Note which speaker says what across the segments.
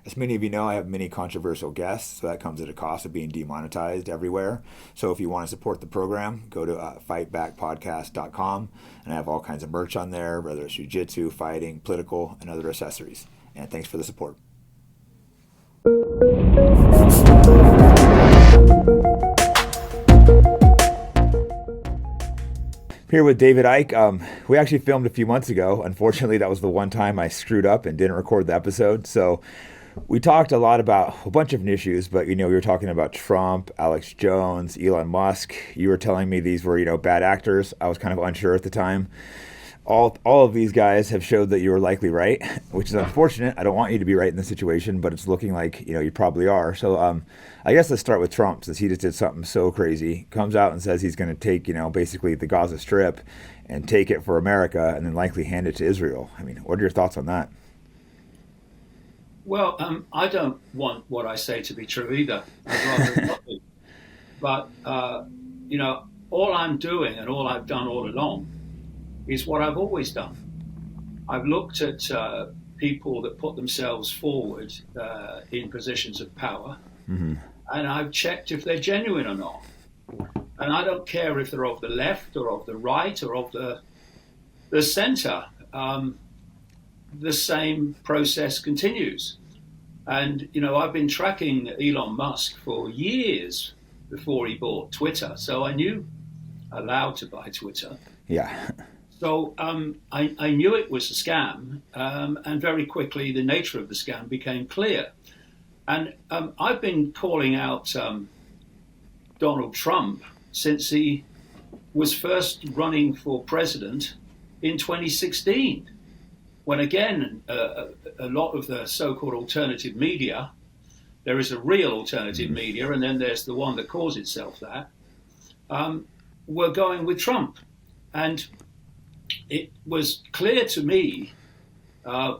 Speaker 1: As many of you know, I have many controversial guests, so that comes at a cost of being demonetized everywhere. So if you want to support the program, go to fightbackpodcast.com, and I have all kinds of merch on there, whether it's jiu-jitsu, fighting, political, and other accessories. And thanks for the support. Here with David Icke. We actually filmed a few months ago. Unfortunately, that was the one time I screwed up and didn't record the episode. So we talked a lot about a bunch of issues, but we were talking about Trump, Alex Jones, Elon Musk. You were telling me these were bad actors. I was kind of unsure at the time. All of these guys have showed that you were likely right, which is unfortunate. I don't want you to be right in this situation, but it's looking like you probably are. So I guess let's start with Trump, since he just did something so crazy. Comes out and says he's going to take basically the Gaza Strip and take it for America, and then likely hand it to Israel. I mean, what are your thoughts on that?
Speaker 2: Well, I don't want what I say to be true either. I'd rather it not be. But all I'm doing and all I've done all along is what I've always done. I've looked at people that put themselves forward in positions of power, and I've checked if they're genuine or not. And I don't care if they're of the left or of the right or of the center. The same process continues. And, I've been tracking Elon Musk for years before he bought Twitter. So I knew allowed to buy Twitter.
Speaker 1: Yeah.
Speaker 2: So I knew it was a scam, and very quickly the nature of the scam became clear. And I've been calling out Donald Trump since he was first running for president in 2016, when again, a lot of the so-called alternative media, there is a real alternative media, and then there's the one that calls itself that, were going with Trump. And it was clear to me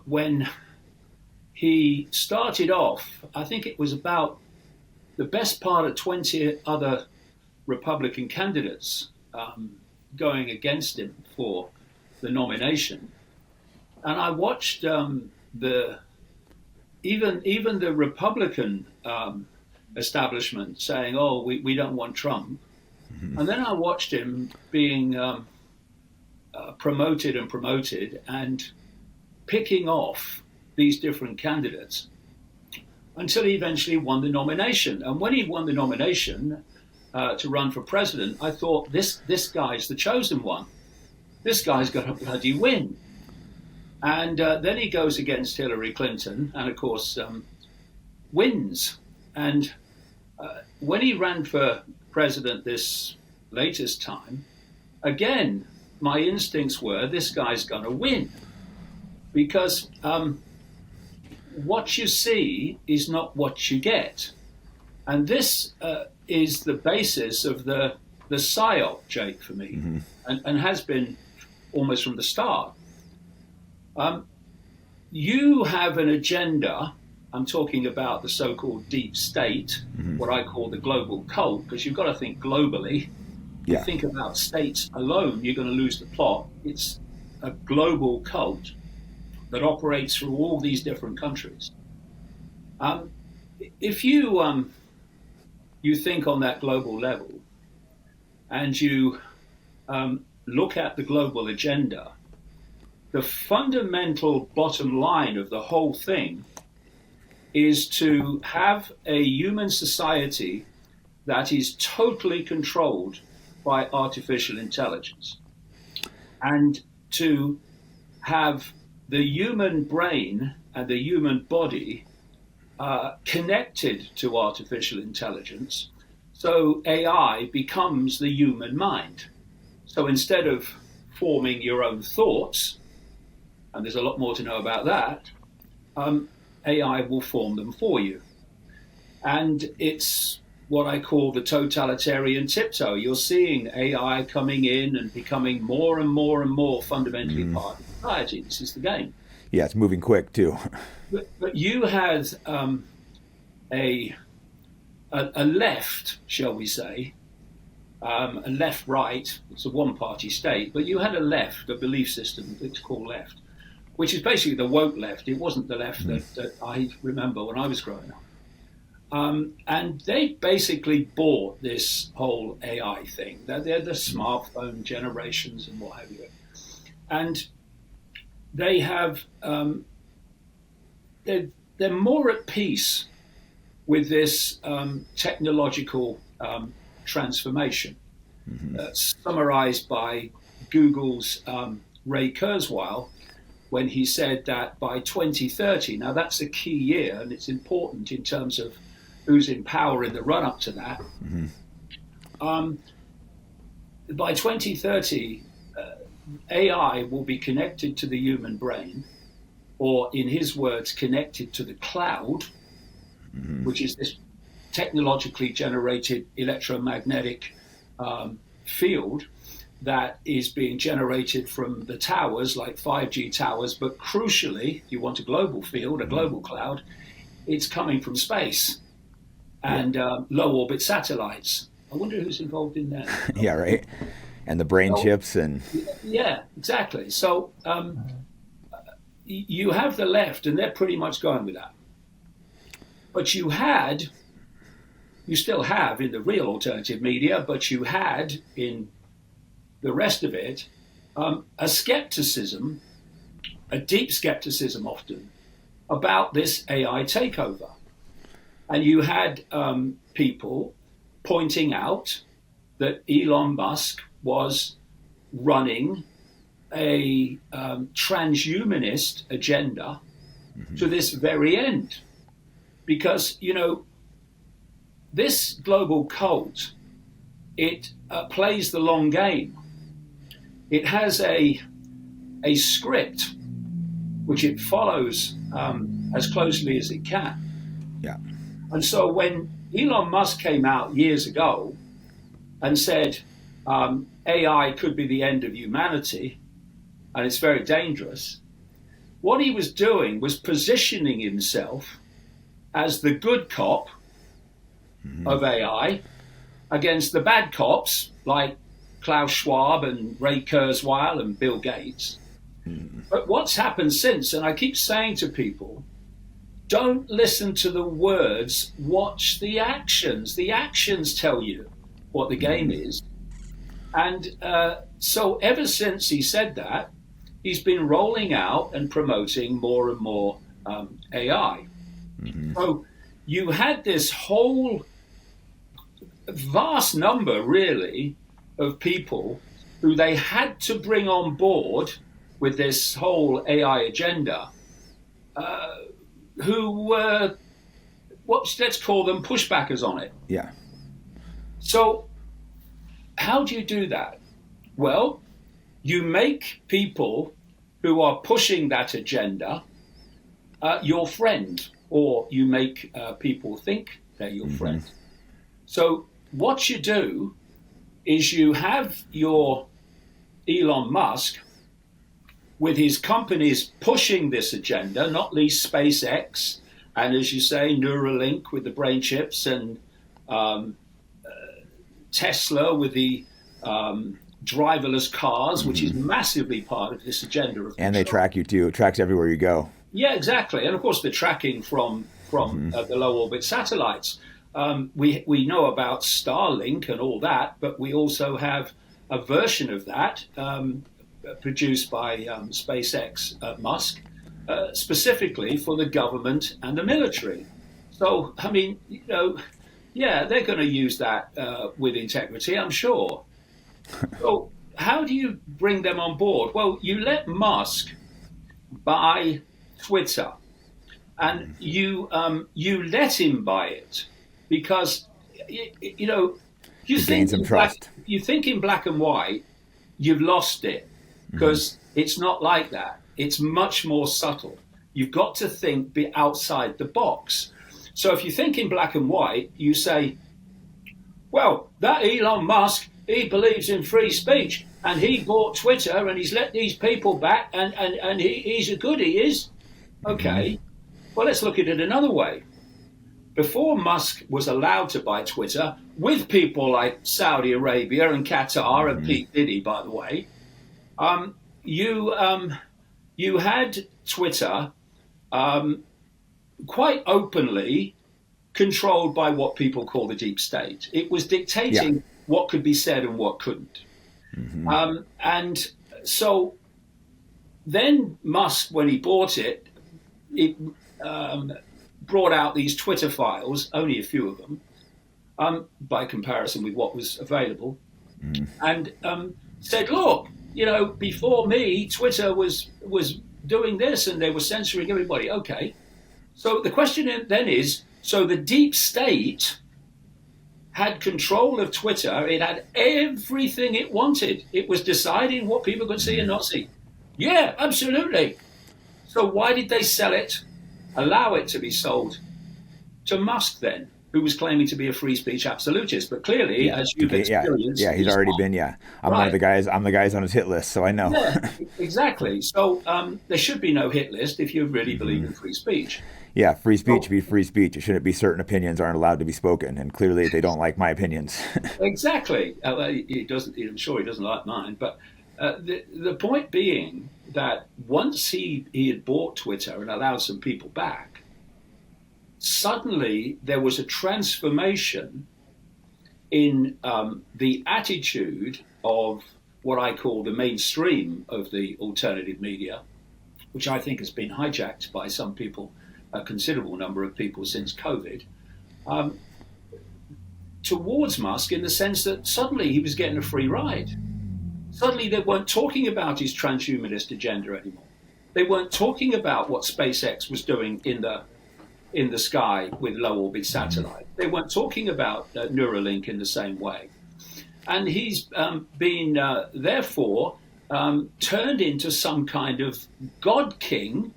Speaker 2: when he started off, I think it was about the best part of 20 other Republican candidates going against him for the nomination. And I watched even the Republican establishment saying, "Oh, we don't want Trump," and then I watched him being promoted and picking off these different candidates until he eventually won the nomination. And when he won the nomination to run for president, I thought, this guy's the chosen one. This guy's got to bloody win. And then he goes against Hillary Clinton and, of course, wins. And when he ran for president this latest time, again, my instincts were this guy's going to win. Because what you see is not what you get. And this is the basis of the PSYOP, Jake, for me, and has been almost from the start. You have an agenda. I'm talking about the so-called deep state, what I call the global cult, because you've got to think globally.
Speaker 1: Yeah.
Speaker 2: You think about states alone, you're going to lose the plot. It's a global cult that operates through all these different countries. If you you think on that global level and you look at the global agenda, the fundamental bottom line of the whole thing is to have a human society that is totally controlled by artificial intelligence, and to have the human brain and the human body connected to artificial intelligence, so AI becomes the human mind. So instead of forming your own thoughts, and there's a lot more to know about that, AI will form them for you. And it's what I call the totalitarian tiptoe. You're seeing AI coming in and becoming more and more and more fundamentally part of society. This is the game.
Speaker 1: Yeah, it's moving quick too.
Speaker 2: But you had a left, shall we say, a left-right, it's a one-party state, but you had a left, a belief system that's called left, which is basically the woke left. It wasn't the left that I remember when I was growing up. And they basically bought this whole AI thing. They're the smartphone generations and what have you. And they have, they're more at peace with this technological transformation, summarized by Google's Ray Kurzweil, when he said that by 2030, now that's a key year and it's important in terms of who's in power in the run up to that. By 2030, AI will be connected to the human brain, or in his words, connected to the cloud, which is this technologically generated electromagnetic field that is being generated from the towers, like 5G towers, but crucially, if you want a global field, a global cloud, it's coming from space and low orbit satellites. I wonder who's involved in that.
Speaker 1: Yeah, right. And the brain chips and...
Speaker 2: Yeah, exactly. So you have the left, and they're pretty much going with that. But you still have in the real alternative media, but you had in the rest of it, a skepticism, a deep skepticism often, about this AI takeover. And you had people pointing out that Elon Musk was running a transhumanist agenda to this very end. Because, this global cult, it plays the long game. It has a script which it follows as closely as it can.
Speaker 1: Yeah.
Speaker 2: And so when Elon Musk came out years ago and said AI could be the end of humanity and it's very dangerous, what he was doing was positioning himself as the good cop of AI against the bad cops like Klaus Schwab and Ray Kurzweil and Bill Gates. But what's happened since, and I keep saying to people, don't listen to the words, watch the actions. The actions tell you what the game is. And so ever since he said that, he's been rolling out and promoting more and more AI. So you had this whole vast number, really, of people who they had to bring on board with this whole AI agenda, who were, let's call them pushbackers on it.
Speaker 1: Yeah.
Speaker 2: So how do you do that? Well, you make people who are pushing that agenda your friend, or you make people think they're your friend. So what you do is you have your Elon Musk with his companies pushing this agenda, not least SpaceX, and as you say, Neuralink with the brain chips, and Tesla with the driverless cars, which is massively part of this agenda.
Speaker 1: And they track you too. It tracks everywhere you go.
Speaker 2: Yeah, exactly. And of course, the tracking from the low orbit satellites. We know about Starlink and all that, but we also have a version of that produced by SpaceX Musk, specifically for the government and the military. So, I mean, yeah, they're going to use that with integrity, I'm sure. So how do you bring them on board? Well, you let Musk buy Twitter, and you let him buy it because you think in black and white, you've lost it because it's not like that. It's much more subtle. You've got to think outside the box. So if you think in black and white, you say, well, that Elon Musk, he believes in free speech and he bought Twitter and he's let these people back and he's a good, he is. Okay, well, let's look at it another way. Before Musk was allowed to buy Twitter, with people like Saudi Arabia and Qatar and Pete Diddy, by the way, you you had Twitter quite openly controlled by what people call the deep state. It was dictating what could be said and what couldn't. And so then Musk, when he bought it, brought out these Twitter files, only a few of them, by comparison with what was available, and said, look, before me, Twitter was doing this and they were censoring everybody. Okay. So the question then is, so the deep state had control of Twitter. It had everything it wanted. It was deciding what people could see and not see. Yeah, absolutely. So why did they sell it, allow it to be sold to Musk then, who was claiming to be a free speech absolutist? But clearly, as you've experienced...
Speaker 1: Yeah, he's already been, I'm one of the guys, I'm the guys on his hit list, so I know.
Speaker 2: Yeah, exactly. So there should be no hit list if you really believe in free speech.
Speaker 1: Yeah, free speech be free speech. It shouldn't be certain opinions aren't allowed to be spoken, and clearly they don't like my opinions.
Speaker 2: Exactly. He doesn't. I'm sure he doesn't like mine. But the point being that once he had bought Twitter and allowed some people back, suddenly there was a transformation in the attitude of what I call the mainstream of the alternative media, which I think has been hijacked by some people, a considerable number of people since COVID, towards Musk, in the sense that suddenly he was getting a free ride. Suddenly they weren't talking about his transhumanist agenda anymore. They weren't talking about what SpaceX was doing in the sky with low orbit satellite. They weren't talking about Neuralink in the same way. And he's been, therefore, turned into some kind of God king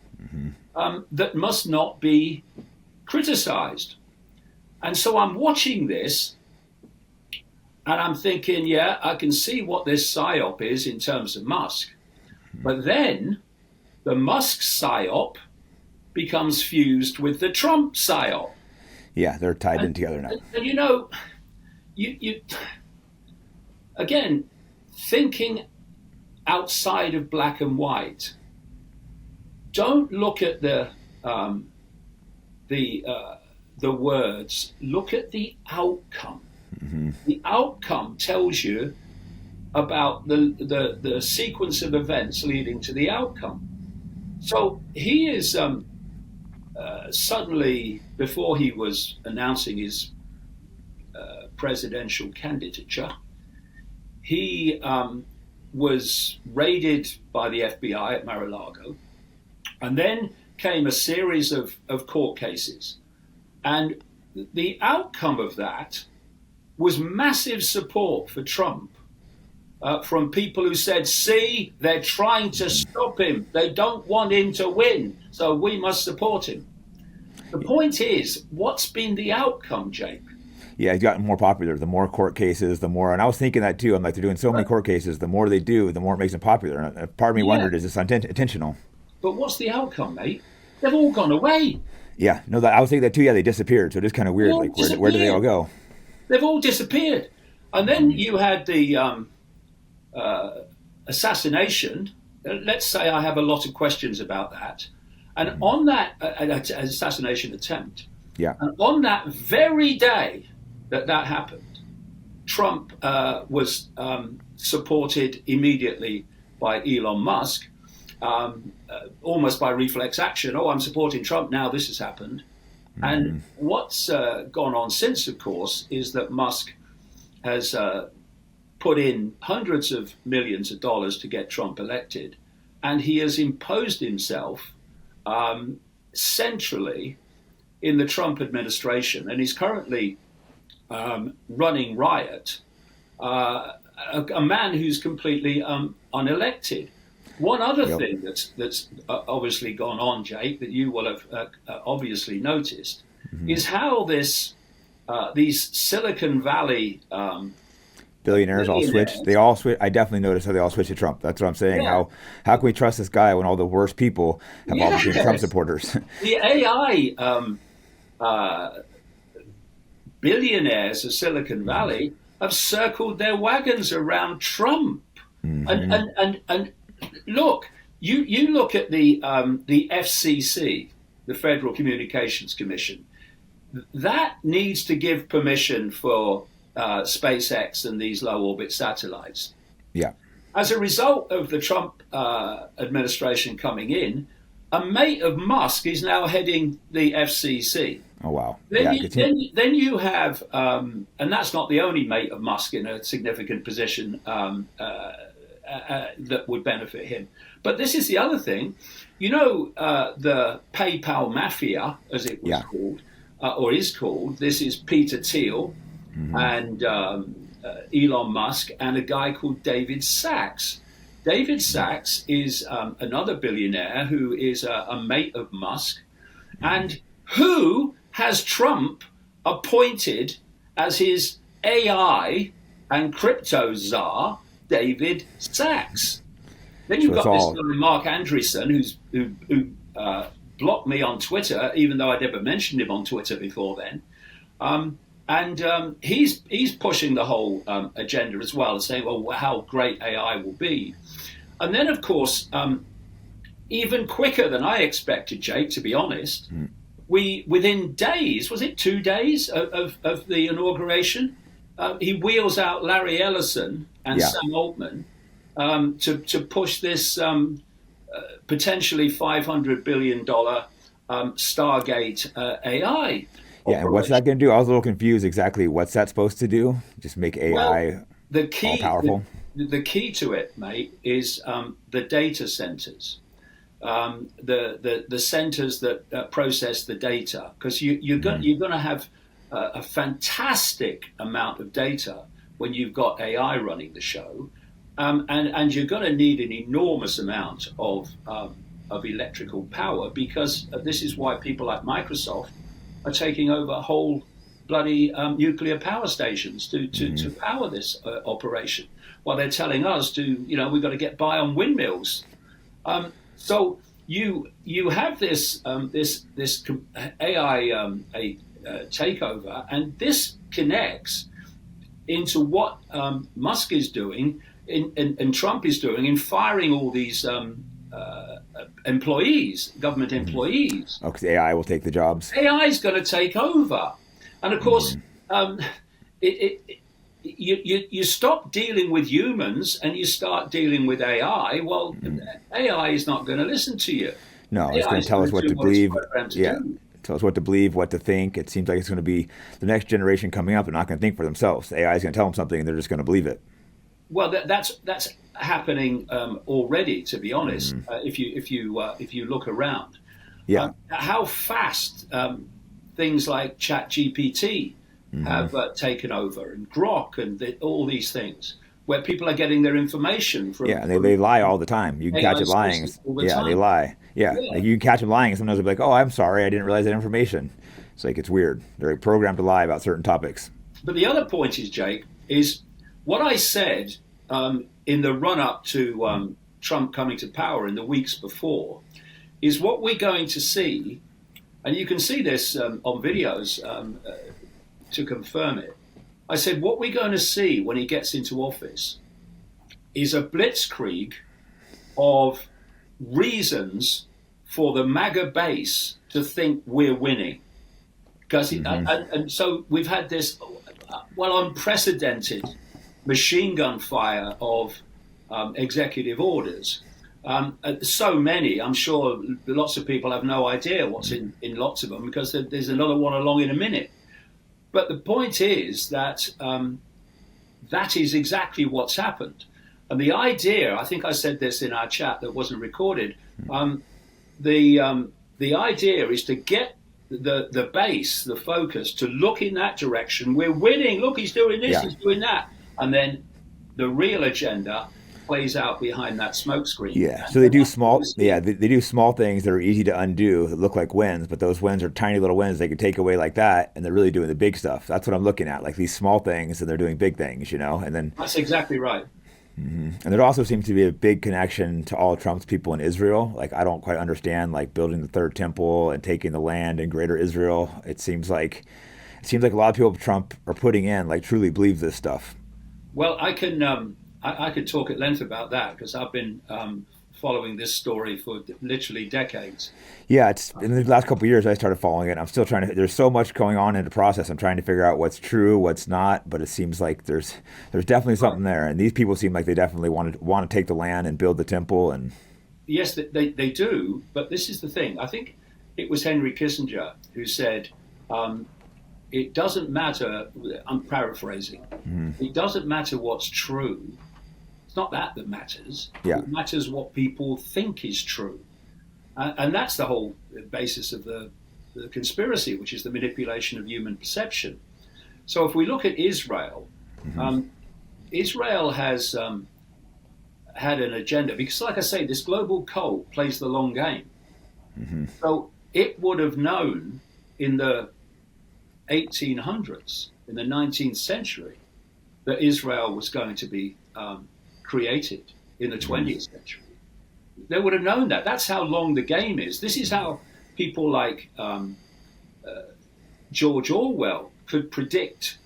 Speaker 2: that must not be criticized. And so I'm watching this and I'm thinking, yeah, I can see what this psyop is in terms of Musk. But then the Musk psyop becomes fused with the Trump psyop.
Speaker 1: Yeah, they're tied in together now.
Speaker 2: And you again, thinking outside of black and white. Don't look at the words. Look at the outcome. The outcome tells you about the sequence of events leading to the outcome. So he is suddenly, before he was announcing his presidential candidature, he was raided by the FBI at Mar-a-Lago. And then came a series of court cases. And the outcome of that was massive support for Trump from people who said, see, they're trying to stop him. They don't want him to win, so we must support him. The point is, what's been the outcome, Jake?
Speaker 1: Yeah, he's gotten more popular. The more court cases, the more, and I was thinking that too. I'm like, they're doing so many court cases, the more they do, the more it makes them popular. And part of me wondered, is this intentional?
Speaker 2: But what's the outcome, mate? They've all gone away.
Speaker 1: Yeah, no, I was thinking that too. Yeah, they disappeared. So it is kind of weird. Like, where did they all go?
Speaker 2: They've all disappeared. And then you had the assassination. Let's say I have a lot of questions about that. And on that assassination attempt, and on that very day that happened, Trump was supported immediately by Elon Musk. Almost by reflex action. Oh, I'm supporting Trump now. This has happened. And what's gone on since, of course, is that Musk has put in hundreds of millions of dollars to get Trump elected. And he has imposed himself centrally in the Trump administration. And he's currently running riot, a man who's completely unelected. One other thing that's obviously gone on, Jake, that you will have obviously noticed, is how these Silicon Valley
Speaker 1: billionaires all switched. They all switch. I definitely noticed how they all switched to Trump. That's what I'm saying.
Speaker 2: Yeah.
Speaker 1: How can we trust this guy when all the worst people have all become Trump supporters?
Speaker 2: The AI billionaires of Silicon Valley have circled their wagons around Trump, and look, You look at the FCC, the Federal Communications Commission. That needs to give permission for SpaceX and these low orbit satellites.
Speaker 1: Yeah.
Speaker 2: As a result of the Trump administration coming in, a mate of Musk is now heading the FCC.
Speaker 1: Oh, wow.
Speaker 2: Then you have, and that's not the only mate of Musk in a significant position that would benefit him. But this is the other thing. You know, the PayPal mafia, as it was called, or is called, this is Peter Thiel and Elon Musk and a guy called David Sachs. David Sachs is another billionaire who is a mate of Musk and who has Trump appointed as his AI and crypto czar, David Sachs. Then you've got this guy, Mark Andreessen, who blocked me on Twitter, even though I never mentioned him on Twitter before then. And he's pushing the whole agenda as well, saying, well, how great AI will be. And then, of course, even quicker than I expected, Jake, to be honest, within days, was it 2 days of the inauguration, he wheels out Larry Ellison and Sam Altman to push this potentially $500 billion Stargate AI.
Speaker 1: Yeah, and what's that going to do? I was a little confused exactly what's that supposed to do? Just make AI all powerful?
Speaker 2: The key to it, mate, is the data centers. The centers that process the data, because you're going to have a fantastic amount of data when you've got AI running the show, and you're going to need an enormous amount of electrical power, because this is why people like Microsoft are taking over whole bloody nuclear power stations to power this operation, while they're telling us we've got to get by on windmills. So you have this AI takeover, and this connects into what Musk is doing and Trump is doing in firing all these employees, government employees.
Speaker 1: Oh, because AI will take the jobs.
Speaker 2: AI is going to take over, and of course, you stop dealing with humans and you start dealing with AI. Well, AI is not going to listen to you.
Speaker 1: No, it's going to tell us what to believe. Tell us what to believe, what to think. It seems like it's going to be the next generation coming up. They're not going to think for themselves. AI is going to tell them something, and they're just going to believe it.
Speaker 2: Well, that's happening already. To be honest, if you look around, how fast things like ChatGPT have taken over, and Grok, and all these things, where people are getting their information from.
Speaker 1: Yeah, and they lie all the time. You can catch it lying. They lie. Yeah, like you can catch them lying, and sometimes they'll be like, "Oh, I'm sorry, I didn't realize that information." It's like, it's weird. They're programmed to lie about certain topics.
Speaker 2: But the other point is, Jake, is what I said in the run-up to Trump coming to power in the weeks before, is what we're going to see, and you can see this on videos to confirm it. I said, what we're going to see when he gets into office is a blitzkrieg of reasons for the MAGA base to think we're winning. Because and so we've had this, unprecedented machine gun fire of executive orders. So many, I'm sure lots of people have no idea what's in lots of them, because there's another one along in a minute. But the point is that that is exactly what's happened. And the idea, I think I said this in our chat that wasn't recorded, the idea is to get the base, the focus, to look in that direction. We're winning. Look, he's doing this, he's doing that. And then the real agenda plays out behind that smoke screen.
Speaker 1: Yeah, so they do small. Yeah, they do small things that are easy to undo that look like wins, but those wins are tiny little wins they could take away like that, and they're really doing the big stuff. That's what I'm looking at, like these small things, and they're doing big things, And then
Speaker 2: that's exactly right.
Speaker 1: And there also seems to be a big connection to all Trump's people in Israel. Like, I don't quite understand, like, building the third temple and taking the land in Greater Israel. It seems like a lot of people Trump are putting in, like, truly believe this stuff.
Speaker 2: Well, I could talk at length about that, because I've been following this story for literally decades.
Speaker 1: Yeah, it's in the last couple of years I started following it. I'm still trying to. There's so much going on in the process. I'm trying to figure out what's true, what's not. But it seems like there's definitely
Speaker 2: Right.
Speaker 1: something there. And these people seem like they definitely want to take the land and build the temple. And
Speaker 2: Yes, they do. But this is the thing. I think it was Henry Kissinger who said, it doesn't matter, I'm paraphrasing, it doesn't matter what's true. It's not that matters.
Speaker 1: yeah,
Speaker 2: It matters what people think is true. And that's the whole basis of the conspiracy, which is the manipulation of human perception. So if we look at Israel, Israel has had an agenda because, like I say, this global cult plays the long game. So it would have known in the 1800s, in the 19th century, that Israel was going to be created in the 20th century. They would have known that. That's how long the game is. This is how people like George Orwell could predict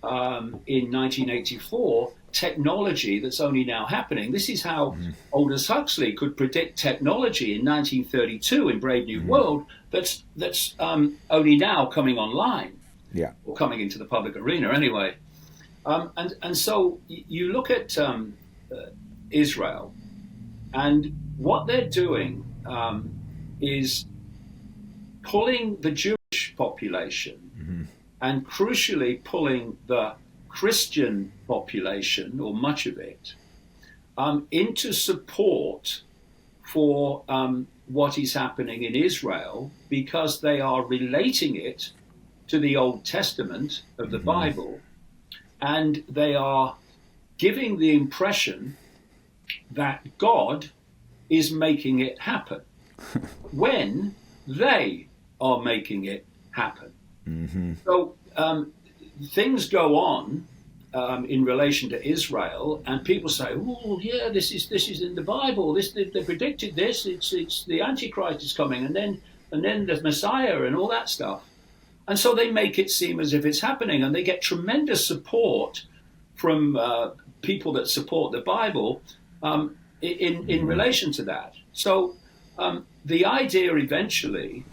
Speaker 2: in 1984 technology that's only now happening. This is how Aldous Huxley could predict technology in 1932 in Brave New World that's only now coming online,
Speaker 1: yeah,
Speaker 2: or coming into the public arena anyway. And so you look at Israel, and what they're doing is pulling the Jewish population and crucially pulling the Christian population, or much of it, into support for what is happening in Israel, because they are relating it to the Old Testament of the Bible, and they are giving the impression that God is making it happen when they are making it happen. So things go on in relation to Israel, and people say, "Oh, yeah, this is in the Bible. They predicted this. It's the Antichrist is coming, and then the Messiah and all that stuff." And so they make it seem as if it's happening, and they get tremendous support from people that support the Bible in relation to that. So the idea eventually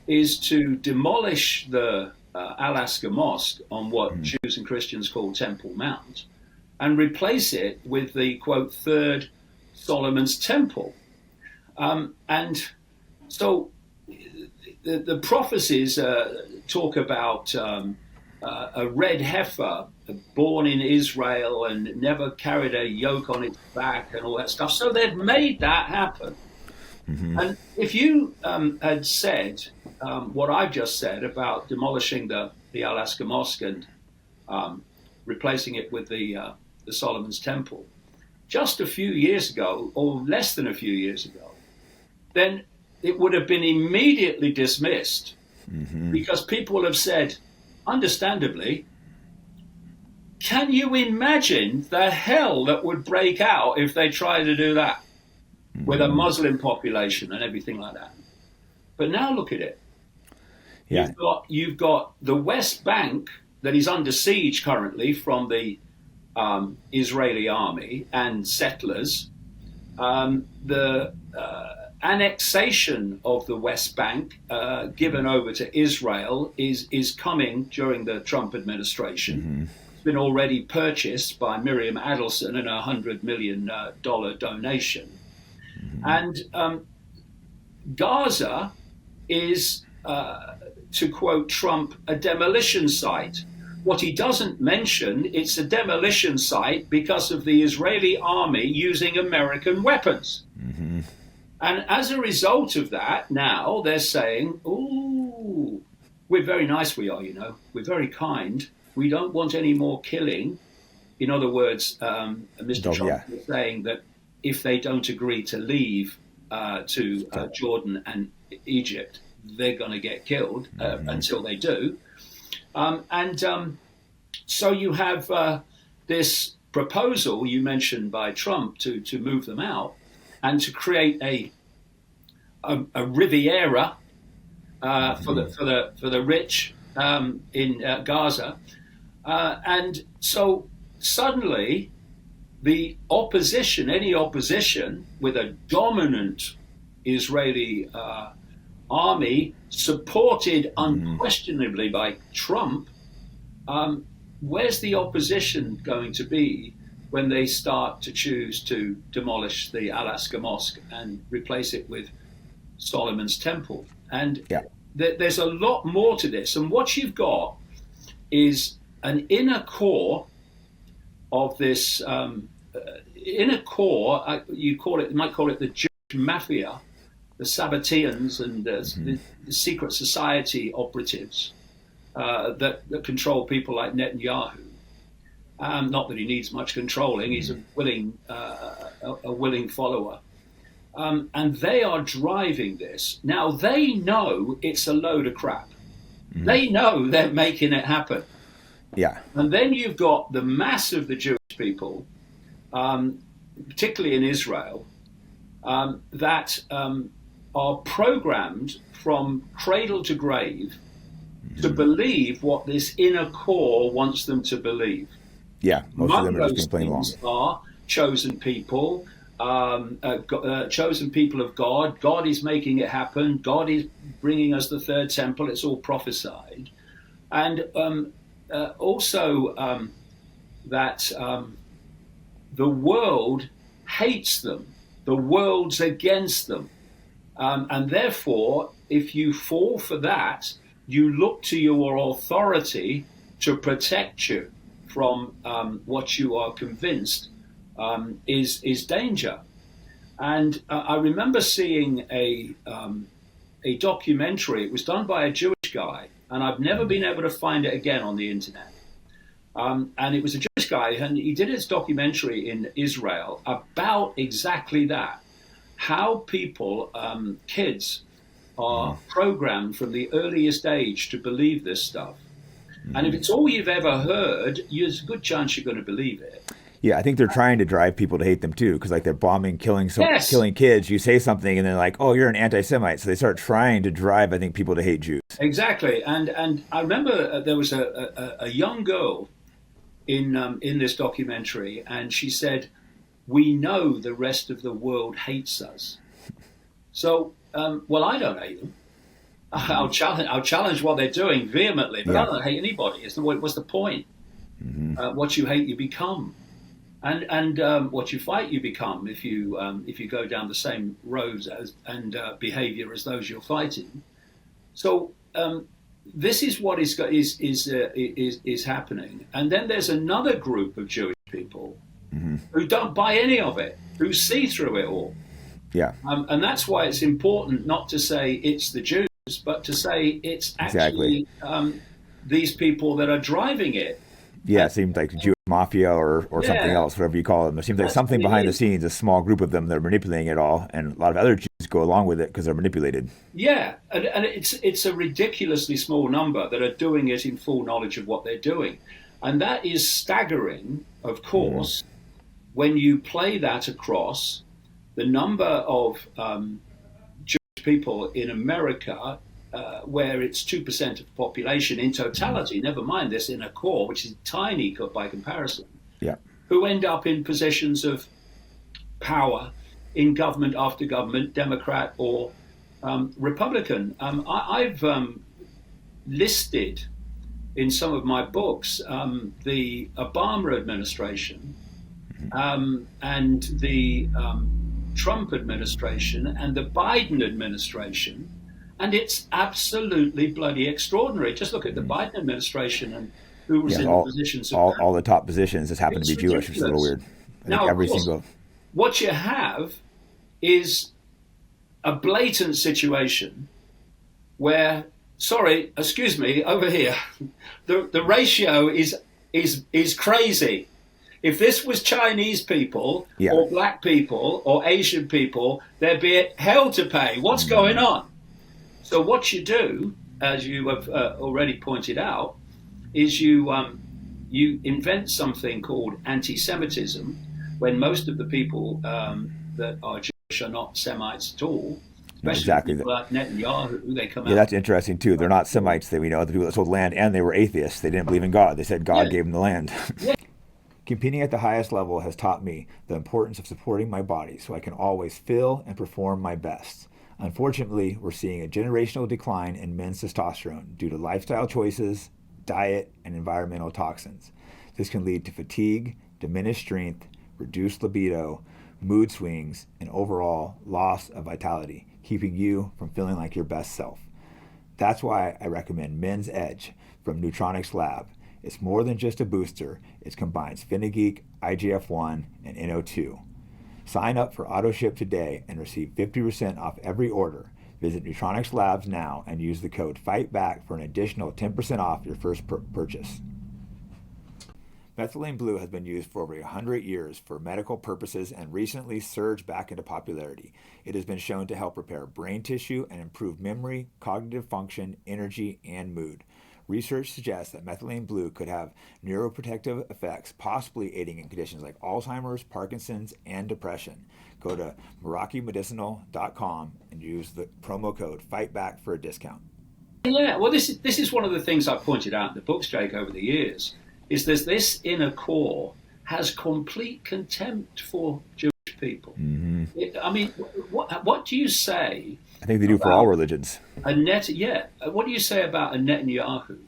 Speaker 2: is to demolish the Alaska Mosque on what Jews and Christians call Temple Mount, and replace it with the, quote, third Solomon's Temple. And so the prophecies talk about a red heifer born in Israel and never carried a yoke on its back and all that stuff. So they've made that happen. And if you had said what I've just said about demolishing the Alaska Mosque and replacing it with the Solomon's Temple just a few years ago, or less than a few years ago, then it would have been immediately dismissed, because people have said, understandably, can you imagine the hell that would break out if they tried to do that with a Muslim population and everything like that? But now look at it.
Speaker 1: yeah,
Speaker 2: You've got the West Bank that is under siege currently from the Israeli army and settlers. The annexation of the West Bank given over to Israel is coming during the Trump administration. It's been already purchased by Miriam Adelson in a $100 million donation. And Gaza is, to quote Trump, a demolition site. What he doesn't mention, it's a demolition site because of the Israeli army using American weapons. And as a result of that, now they're saying, "Ooh, we're very nice, we are, we're very kind. We don't want any more killing." In other words, Mr. Trump is saying that if they don't agree to leave to Jordan and Egypt, they're going to get killed until they do. So you have this proposal you mentioned by Trump to move them out and to create a Riviera for the rich in Gaza, and so suddenly the opposition, any opposition with a dominant Israeli army, supported unquestionably by Trump, where's the opposition going to be when they start to choose to demolish the Alaska Mosque and replace it with Solomon's Temple? And there's a lot more to this. And what you've got is an inner core of this inner core. You might call it the Jewish mafia, the Sabbateans and the secret society operatives that control people like Netanyahu. Not that he needs much controlling; he's a willing follower. And they are driving this. Now, they know it's a load of crap. They know they're making it happen.
Speaker 1: Yeah.
Speaker 2: And then you've got the mass of the Jewish people, particularly in Israel, that are programmed from cradle to grave to believe what this inner core wants them to believe.
Speaker 1: Yeah, most of them are just being plain wrong.
Speaker 2: Are chosen people. Chosen people of God. God is making it happen. God is bringing us the third temple. It's all prophesied. And also that the world hates them. The world's against them. And therefore, if you fall for that, you look to your authority to protect you from what you are convinced is danger. And I remember seeing a documentary. It was done by a Jewish guy, and I've never been able to find it again on the internet. And it was a Jewish guy, and he did his documentary in Israel about exactly that, how people, kids, are programmed from the earliest age to believe this stuff. And if it's all you've ever heard, there's a good chance you're going to believe it.
Speaker 1: Yeah, I think they're trying to drive people to hate them too, because like they're bombing, killing kids. You say something, and they're like, "Oh, you're an anti-Semite." So they start trying to drive, I think, people to hate Jews.
Speaker 2: Exactly, and I remember there was a young girl in this documentary, and she said, "We know the rest of the world hates us." So, well, I don't hate them. I'll challenge what they're doing vehemently, but I don't hate anybody. What's the point? What you hate, you become. And what you fight, you become if you go down the same roads and behaviour as those you're fighting. So this is what is happening. And then there's another group of Jewish people who don't buy any of it, who see through it all.
Speaker 1: Yeah.
Speaker 2: And that's why it's important not to say it's the Jews, but to say it's actually these people that are driving it.
Speaker 1: Yeah, it seems like Jewish mafia or something else, whatever you call them. It seems like something behind the scenes, a small group of them that are manipulating it all, and a lot of other Jews go along with it because they're manipulated.
Speaker 2: Yeah, and it's a ridiculously small number that are doing it in full knowledge of what they're doing. And that is staggering, of course, when you play that across the number of Jewish people in America, where it's 2% of the population in totality, never mind this inner core, which is tiny by comparison, who end up in positions of power in government after government, Democrat or Republican. I've listed in some of my books the Obama administration and the Trump administration and the Biden administration, and it's absolutely bloody extraordinary. Just look at the Biden administration and who was in the positions of
Speaker 1: all the top positions just happen to be Jewish, which is a little weird.
Speaker 2: Now, of course, what you have is a blatant situation where, excuse me, over here, the ratio is crazy. If this was Chinese people or black people or Asian people, there'd be hell to pay. What's going on? So what you do, as you have already pointed out, is you invent something called anti-Semitism, when most of the people that are Jewish are not Semites at all. Especially people like Netanyahu, they come out.
Speaker 1: Yeah, that's interesting too. They're not Semites. That we know the people that sold land, and they were atheists. They didn't believe in God. They said God gave them the land. Competing at the highest level has taught me the importance of supporting my body so I can always feel and perform my best. Unfortunately, we're seeing a generational decline in men's testosterone due to lifestyle choices, diet, and environmental toxins. This can lead to fatigue, diminished strength, reduced libido, mood swings, and overall loss of vitality, keeping you from feeling like your best self. That's why I recommend Men's Edge from Neutronics Lab. It's more than just a booster. It combines Finnegeek, IGF-1, and NO2. Sign up for AutoShip today and receive 50% off every order. Visit Neutronics Labs now and use the code FIGHTBACK for an additional 10% off your first purchase. Methylene blue has been used for over 100 years for medical purposes and recently surged back into popularity. It has been shown to help repair brain tissue and improve memory, cognitive function, energy, and mood. Research suggests that methylene blue could have neuroprotective effects, possibly aiding in conditions like Alzheimer's, Parkinson's, and depression. Go to MerakiMedicinal.com and use the promo code FIGHTBACK for a discount.
Speaker 2: Yeah, well, this is one of the things I pointed out in the books, Jake, over the years, is there's this inner core has complete contempt for Jewish people.
Speaker 1: Mm-hmm.
Speaker 2: I mean, what do you say?
Speaker 1: I think they do for all religions.
Speaker 2: What do you say about a Netanyahu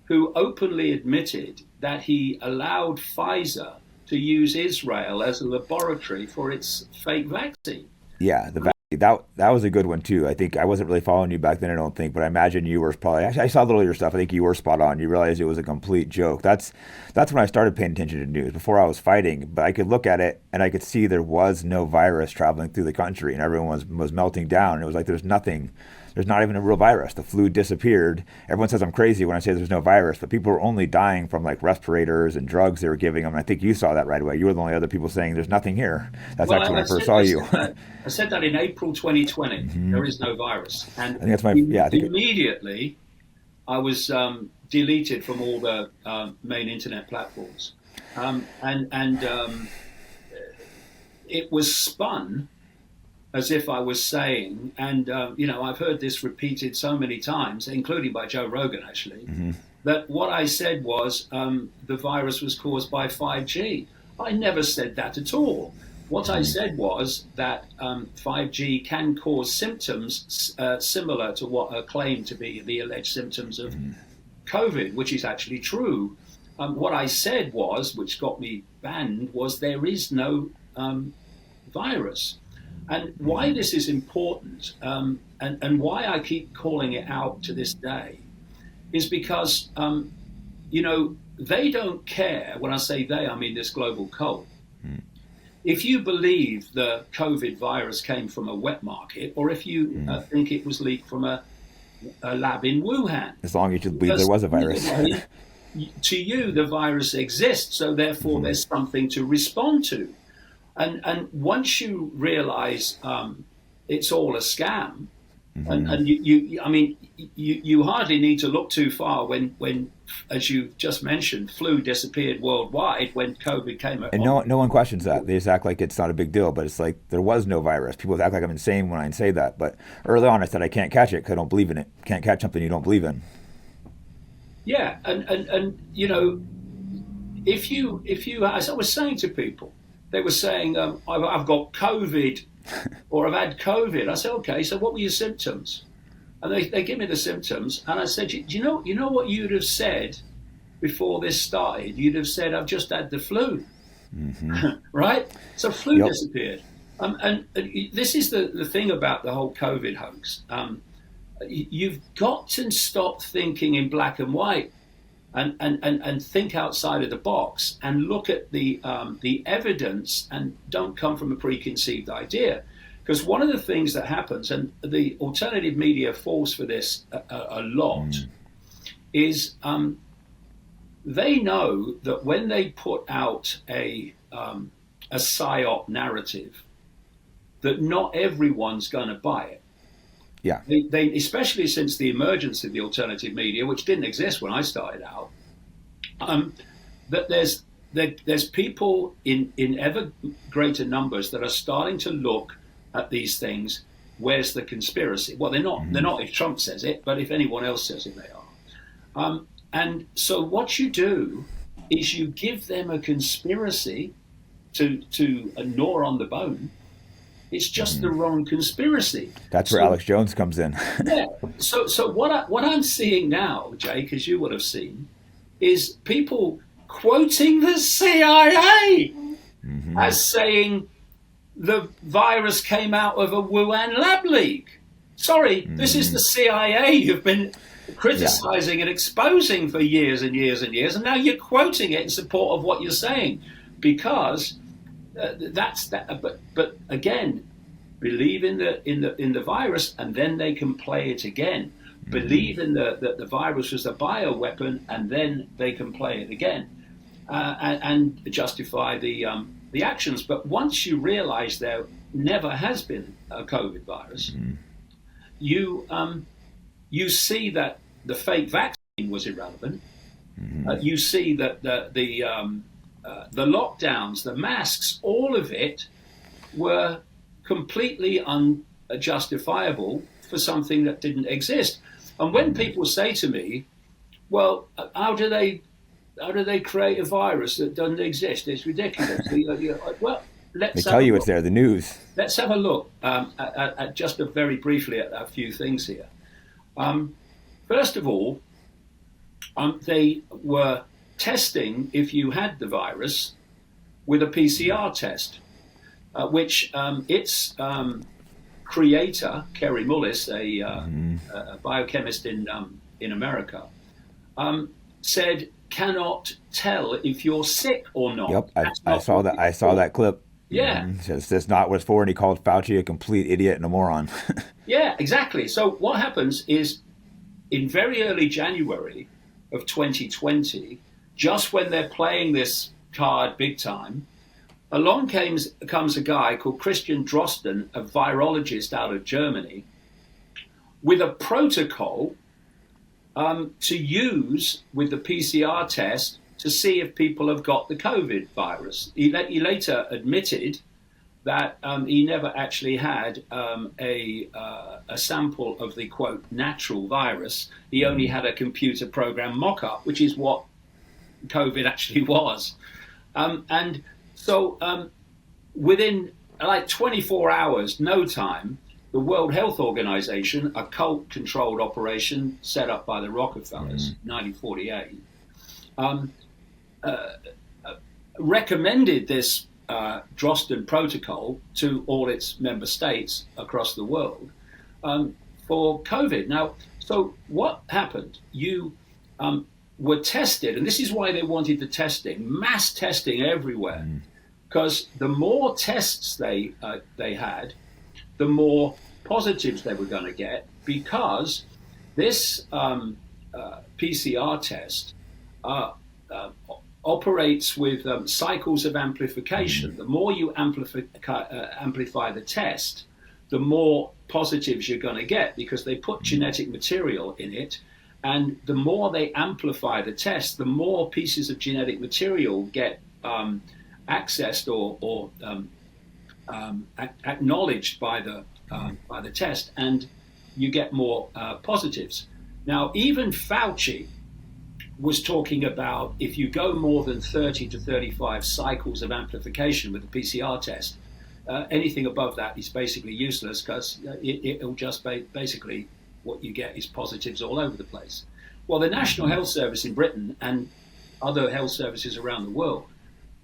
Speaker 2: who openly admitted that he allowed Pfizer to use Israel as a laboratory for its fake vaccine?
Speaker 1: Yeah, that was a good one too. I think I wasn't really following you back then, I don't think, but I imagine you were probably. Actually, I saw a little of your stuff. I think you were spot on. You realized it was a complete joke. That's when I started paying attention to news. Before I was fighting, but I could look at it and I could see there was no virus traveling through the country, and everyone was melting down. And it was like there's nothing. There's not even a real virus. The flu disappeared. Everyone says I'm crazy when I say there's no virus, but people were only dying from like respirators and drugs they were giving them. And I think you saw that right away. You were the only other people saying there's nothing here. That's actually when I first saw you.
Speaker 2: I said that in April 2020. Mm-hmm. There is no virus, and
Speaker 1: I think that's
Speaker 2: immediately I was deleted from all the main internet platforms, and it was spun as if I was saying, and I've heard this repeated so many times, including by Joe Rogan actually, mm-hmm. that what I said was the virus was caused by 5G. I never said that at all. What I said was that 5G can cause symptoms similar to what are claimed to be the alleged symptoms of COVID, which is actually true. What I said was, which got me banned, was there is no virus. And why this is important, and why I keep calling it out to this day, is because, they don't care. When I say they, I mean this global cult. If you believe the COVID virus came from a wet market, or if you think it was leaked from a lab in Wuhan.
Speaker 1: As long as you believe there was a virus.
Speaker 2: To you, the virus exists, so therefore there's something to respond to. And once you realize it's all a scam, and you hardly need to look too far when, as you just mentioned, flu disappeared worldwide when COVID came.
Speaker 1: And no one questions that. They just act like it's not a big deal, but it's like there was no virus. People act like I'm insane when I say that. But early on, I said I can't catch it because I don't believe in it. Can't catch something you don't believe in.
Speaker 2: Yeah, and if you, as I was saying to people, they were saying, I've got COVID or I've had COVID. I said, okay, so what were your symptoms? And they give me the symptoms. And I said, do you know what you'd have said before this started? You'd have said, I've just had the flu, right? So flu disappeared. And this is the thing about the whole COVID hoax. You've got to stop thinking in black and white. And think outside of the box and look at the evidence and don't come from a preconceived idea. Because one of the things that happens, and the alternative media falls for this a lot, is they know that when they put out a PSYOP narrative, that not everyone's going to buy it.
Speaker 1: Yeah.
Speaker 2: They especially since the emergence of the alternative media, which didn't exist when I started out, that there's people in ever greater numbers that are starting to look at these things. Where's the conspiracy? Well, they're not if Trump says it, but if anyone else says it, they are. And so what you do is you give them a conspiracy to gnaw on the bone. It's just the wrong conspiracy.
Speaker 1: That's where
Speaker 2: So
Speaker 1: Alex Jones comes in.
Speaker 2: yeah. So what I'm seeing now, Jake, as you would have seen, is people quoting the CIA as saying the virus came out of a Wuhan lab leak. Sorry, this is the CIA you've been criticizing and exposing for years and years and years, and now you're quoting it in support of what you're saying, because that's that. But again, believe in the virus, and then they can play it again. Believe in that the virus was a bioweapon, and then they can play it again, and justify the actions. But once you realize there never has been a COVID virus, you see that the fake vaccine was irrelevant. You see that the lockdowns, the masks, all of it were completely unjustifiable for something that didn't exist. And when people say to me, "Well, how do they create a virus that doesn't exist? It's ridiculous." Well,
Speaker 1: They tell you it's there, the news.
Speaker 2: let's have a look at just very briefly at a few things here. First of all, they were testing if you had the virus with a PCR test, which its creator, Kerry Mullis, a biochemist in America, said cannot tell if you're sick or not.
Speaker 1: Yep, I saw that. I saw that clip.
Speaker 2: Yeah.
Speaker 1: That's not what it's for, and he called Fauci a complete idiot and a moron.
Speaker 2: Yeah, exactly. So what happens is, in very early January of 2020, just when they're playing this card big time, along comes a guy called Christian Drosten, a virologist out of Germany, with a protocol to use with the PCR test to see if people have got the COVID virus. He later admitted that he never actually had a sample of the, quote, natural virus. He only had a computer program mock-up, which is what COVID actually was. And so within like 24 hours, no time, the World Health Organization, a cult-controlled operation set up by the Rockefellers, 1948, recommended this Drosten protocol to all its member states across the world for COVID. Now, so what happened? You were tested, and this is why they wanted the testing, mass testing everywhere, because the more tests they had, the more positives they were going to get, because this PCR test operates with cycles of amplification. The more you amplify the test, the more positives you're going to get, because they put genetic material in it. And the more they amplify the test, the more pieces of genetic material get accessed or acknowledged by the test, and you get more positives. Now, even Fauci was talking about if you go more than 30 to 35 cycles of amplification with the PCR test, anything above that is basically useless, because it'll just basically what you get is positives all over the place. Well, the National Health Service in Britain and other health services around the world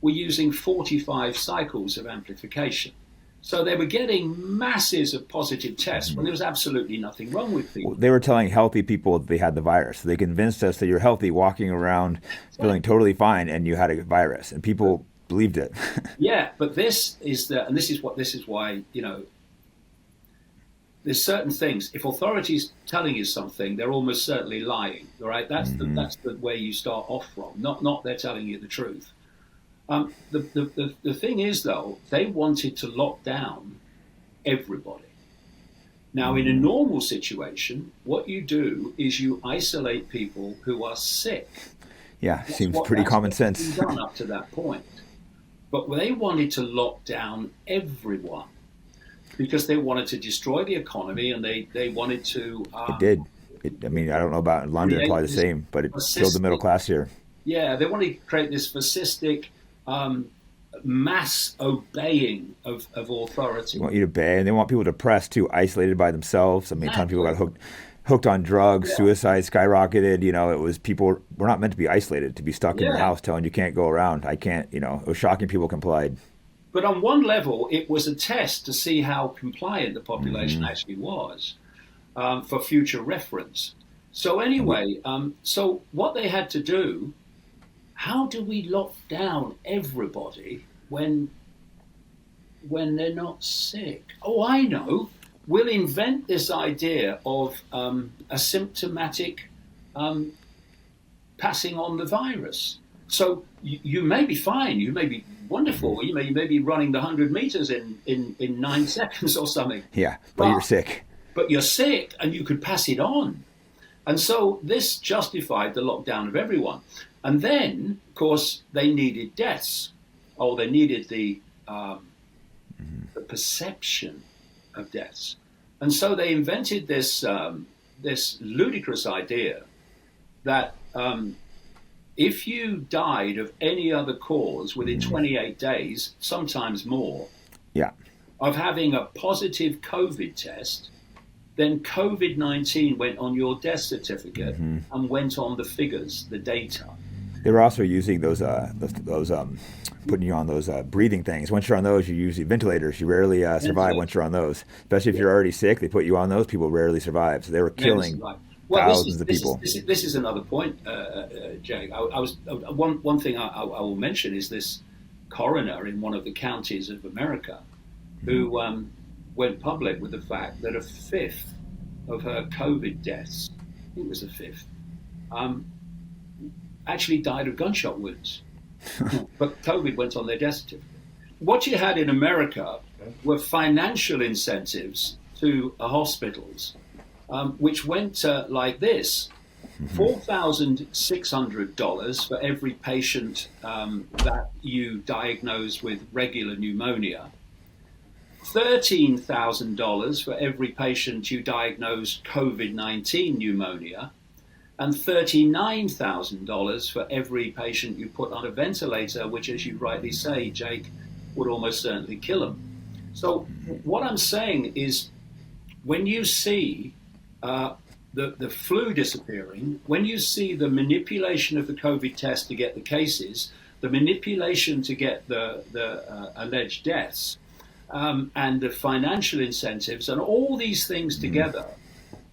Speaker 2: were using 45 cycles of amplification. So they were getting masses of positive tests when there was absolutely nothing wrong with people.
Speaker 1: They were telling healthy people that they had the virus. They convinced us that you're healthy, walking around, feeling totally fine, and you had a virus, and people believed it.
Speaker 2: Yeah, but this is why, there's certain things. If authorities telling you something, they're almost certainly lying. All right, that's the way you start off from. Not they're telling you the truth. The thing is, though, they wanted to lock down everybody. Now, in a normal situation, what you do is you isolate people who are sick.
Speaker 1: Yeah, seems pretty common sense.
Speaker 2: Done up to that point. But they wanted to lock down everyone because they wanted to destroy the economy, and they wanted to...
Speaker 1: It did. I don't know about in London, probably the same, but it killed the middle class here.
Speaker 2: Yeah, they want to create this fascistic mass obeying of
Speaker 1: They
Speaker 2: authority.
Speaker 1: want you to obey, and they want people depressed too, isolated by themselves. I mean, a ton of people got
Speaker 2: Exactly.
Speaker 1: hooked on drugs,
Speaker 2: Yeah.
Speaker 1: suicide skyrocketed. It was people were not meant to be isolated, to be stuck in your
Speaker 2: Yeah.
Speaker 1: house telling you can't go around. I can't, it was shocking people complied.
Speaker 2: But on one level, it was a test to see how compliant the population
Speaker 1: Hmm.
Speaker 2: actually was, for future reference. So
Speaker 1: And we,
Speaker 2: anyway, so what they had to do, how do we lock down everybody when they're not sick? Oh, I know. We'll invent this idea of asymptomatic um, passing on the virus. So you may be fine, you may be wonderful, you may be running the 100 meters in 9 seconds or something,
Speaker 1: yeah, but you're
Speaker 2: but
Speaker 1: sick.
Speaker 2: you're sick and you could pass it on. And so this justified the lockdown of everyone. And then, of course, they needed deaths. Oh, they needed the perception of deaths. And so they invented this ludicrous idea that if you died of any other cause within
Speaker 1: Hmm.
Speaker 2: 28 days, sometimes more,
Speaker 1: Yeah,
Speaker 2: of having a positive COVID test, then COVID-19 went on your death certificate
Speaker 1: hmm.
Speaker 2: and went on the figures, the data.
Speaker 1: They were also using those putting you on those breathing things. Once you're on those, you use the ventilators. You rarely survive once you're on those. Especially if
Speaker 2: Yeah,
Speaker 1: you're already sick, they put you on those. People rarely survive. So they were
Speaker 2: never see
Speaker 1: killing
Speaker 2: life. Well,
Speaker 1: thousands of people.
Speaker 2: this is another point, Jay. One thing I will mention is this coroner in one of the counties of America
Speaker 1: Hmm.
Speaker 2: who went public with the fact that a fifth of her COVID deaths, I think it was a fifth, um, actually died of gunshot wounds. But COVID went on their death certificate. What you had in America were financial incentives to hospitals, which went like this: $4,600 for every patient that you diagnose with regular pneumonia, $13,000 for every patient you diagnose COVID-19 pneumonia, and $39,000 for every patient you put on a ventilator, which, as you rightly say, Jake, would almost certainly kill them. So, what I'm saying is, when you see the flu disappearing, when you see the manipulation of the COVID test to get the cases, the manipulation to get the alleged deaths, and the financial incentives, and all these things together,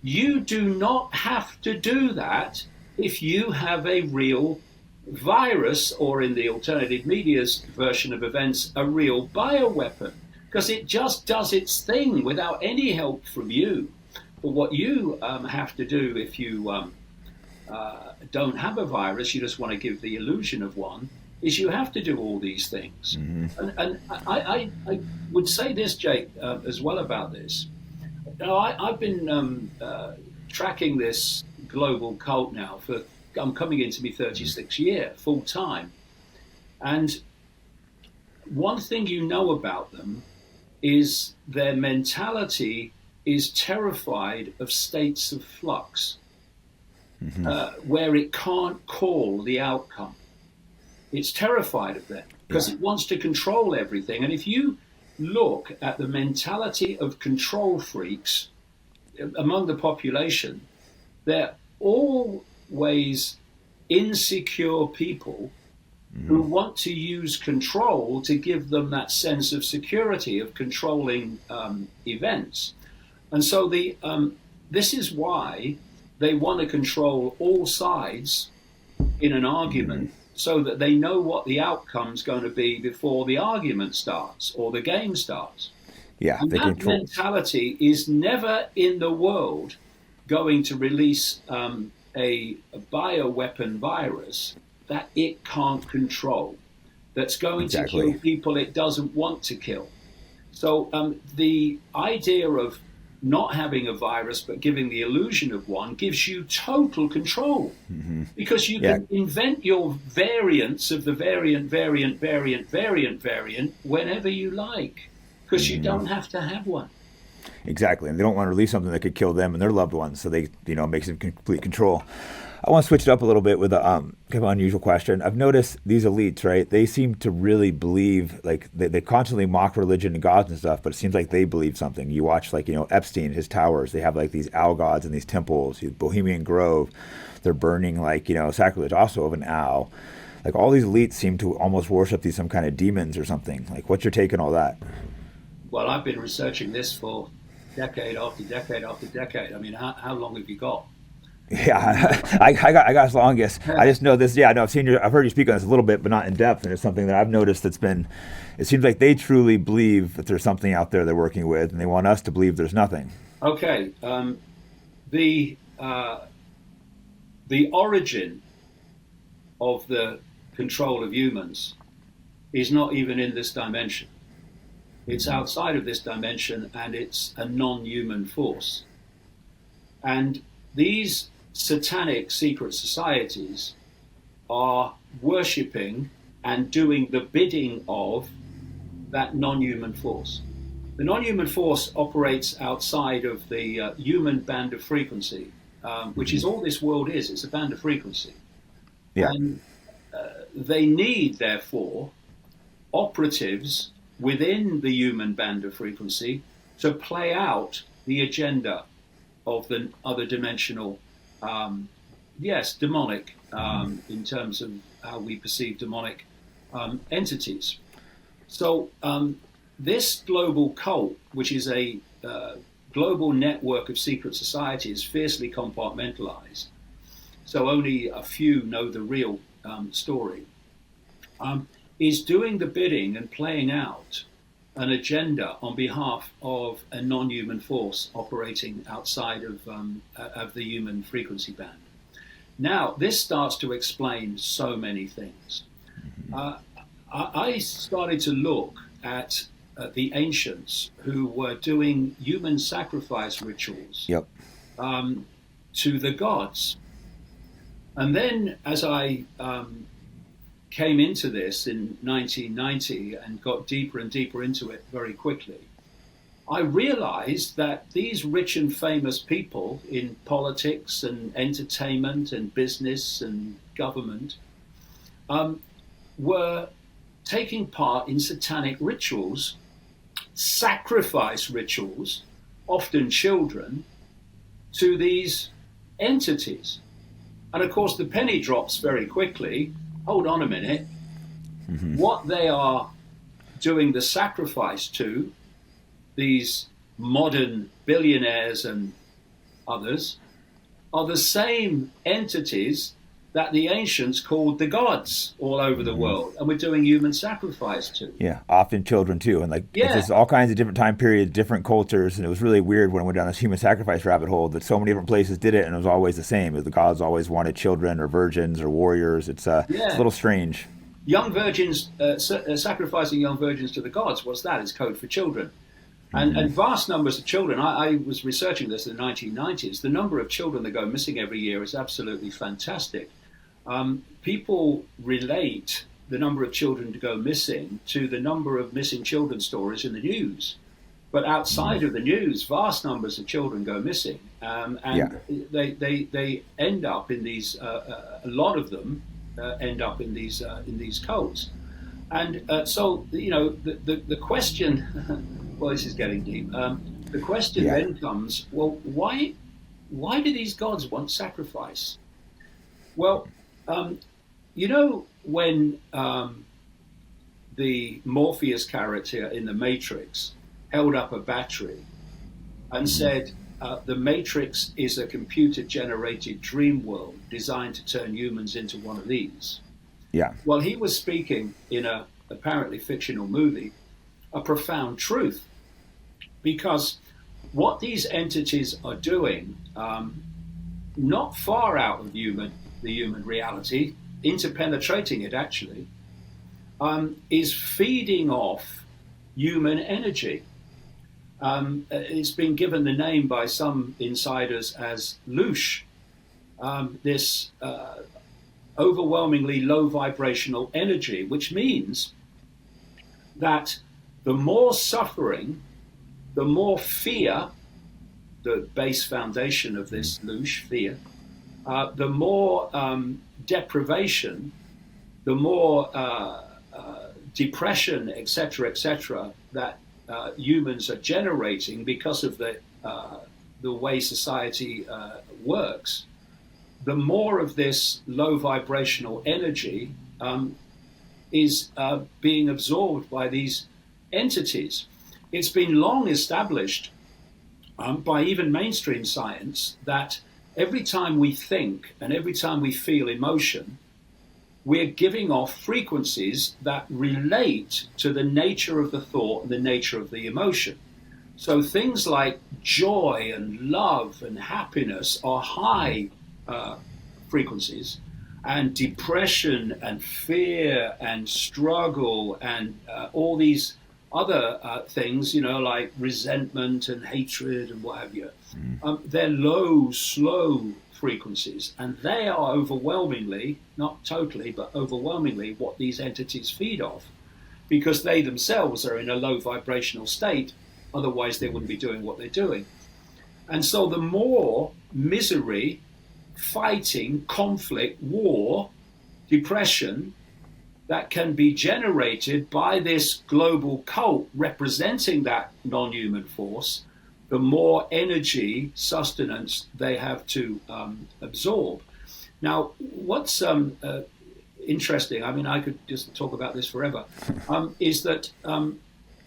Speaker 2: you do not have to do that if you have a real virus, or in the alternative media's version of events, a real bioweapon, because it just does its thing without any help from you. But what you have to do if you don't have a virus, you just want to give the illusion of one, is you have to do all these things.
Speaker 1: Hmm.
Speaker 2: And I would say this, Jake, as well about this. I've been tracking this global cult now for, I'm coming into my 36th year, full time. And one thing you know about them is their mentality is terrified of states of flux,
Speaker 1: Hmm.
Speaker 2: where it can't call the outcome. It's terrified of them because
Speaker 1: Yeah,
Speaker 2: it wants to control everything. And if you look at the mentality of control freaks among the population, they're always insecure people who want to use control to give them that sense of security of controlling events. And so this is why they want to control all sides in an argument so that they know what the outcome's going to be before the argument starts or the game starts.
Speaker 1: yeah.
Speaker 2: And
Speaker 1: They
Speaker 2: that
Speaker 1: control.
Speaker 2: mentality is never in the world going to release a bioweapon virus that it can't control, that's going to kill
Speaker 1: Exactly.
Speaker 2: people it doesn't want to kill. So the idea of not having a virus but giving the illusion of one gives you total control, because you
Speaker 1: Yeah.
Speaker 2: can invent your variants of the variant whenever you like, because you don't have to have one.
Speaker 1: Exactly. And they don't want to release something that could kill them and their loved ones. So they, it makes them complete control. I want to switch it up a little bit with a kind of unusual question. I've noticed these elites, right? They seem to really believe, like they constantly mock religion and gods and stuff, but it seems like they believe something. You watch, like, Epstein, his towers. They have like these owl gods and these temples. Bohemian Grove, they're burning like sacrilege also of an owl. Like all these elites seem to almost worship these some kind of demons or something. Like, what's your take on all that?
Speaker 2: Well, I've been researching this for decade after decade after decade. I mean, how long have you got?
Speaker 1: Yeah, I got as longest. I just know this. Yeah, I know. I've heard you speak on this a little bit, but not in depth. And it's something that I've noticed that's been. It seems like they truly believe that there's something out there they're working with, and they want us to believe there's nothing.
Speaker 2: Okay, the origin of the control of humans is not even in this dimension. It's outside of this dimension, and it's a non-human force. And these satanic secret societies are worshipping and doing the bidding of that non-human force. The non-human force operates outside of the human band of frequency, which is all this world is. It's a band of frequency.
Speaker 1: Yeah.
Speaker 2: And they need, therefore, operatives within the human band of frequency to play out the agenda of the other dimensional, demonic, in terms of how we perceive demonic entities. So this global cult, which is a global network of secret societies, fiercely compartmentalized, so only a few know the real story, is doing the bidding and playing out an agenda on behalf of a non-human force operating outside of the human frequency band. Now, this starts to explain so many things. I started to look at the ancients who were doing human sacrifice rituals.
Speaker 1: Yep.
Speaker 2: To the gods. And then as I came into this in 1990 and got deeper and deeper into it very quickly, I realized that these rich and famous people in politics and entertainment and business and government were taking part in satanic rituals, sacrifice rituals, often children, to these entities. And of course, the penny drops very quickly. Hold on a minute. Mm-hmm. What they are doing the sacrifice to, these modern billionaires and others, are the same entities that the ancients called the gods all over the world, and we're doing human sacrifice to.
Speaker 1: Yeah, often children too, and it's just all kinds of different time periods, different cultures, and it was really weird when I went down this human sacrifice rabbit hole that so many different places did it, and it was always the same. The gods always wanted children or virgins or warriors. It's a little strange.
Speaker 2: Young virgins, sacrificing young virgins to the gods, what's that? It's code for children. And vast numbers of children. I was researching this in the 1990s. The number of children that go missing every year is absolutely fantastic. People relate the number of children to go missing to the number of missing children stories in the news. But outside of the news, vast numbers of children go missing. They end up in these, a lot of them end up in these cults. And so, the question, well, this is getting deep. The question then comes, well, why do these gods want sacrifice? Well, when the Morpheus character in The Matrix held up a battery and said, the Matrix is a computer-generated dream world designed to turn humans into one of these. Yeah. Well, he was speaking in a apparently fictional movie a profound truth, because what these entities are doing, not far out of the human reality, interpenetrating it actually, is feeding off human energy. It's been given the name by some insiders as Loosh, this overwhelmingly low vibrational energy, which means that the more suffering, the more fear, the base foundation of this Loosh, fear, the more deprivation, the more depression, etc., that humans are generating because of the way society works, the more of this low vibrational energy is being absorbed by these entities. It's been long established by even mainstream science that every time we think and every time we feel emotion, we're giving off frequencies that relate to the nature of the thought and the nature of the emotion. So things like joy and love and happiness are high frequencies, and depression and fear and struggle and all these other things, like resentment and hatred and what have you, they're low, slow frequencies, and they are overwhelmingly, not totally, but overwhelmingly what these entities feed off, because they themselves are in a low vibrational state. Otherwise, they wouldn't be doing what they're doing. And so the more misery, fighting, conflict, war, depression that can be generated by this global cult representing that non-human force, the more energy sustenance they have to absorb. Now, what's interesting, I mean, I could just talk about this forever, is that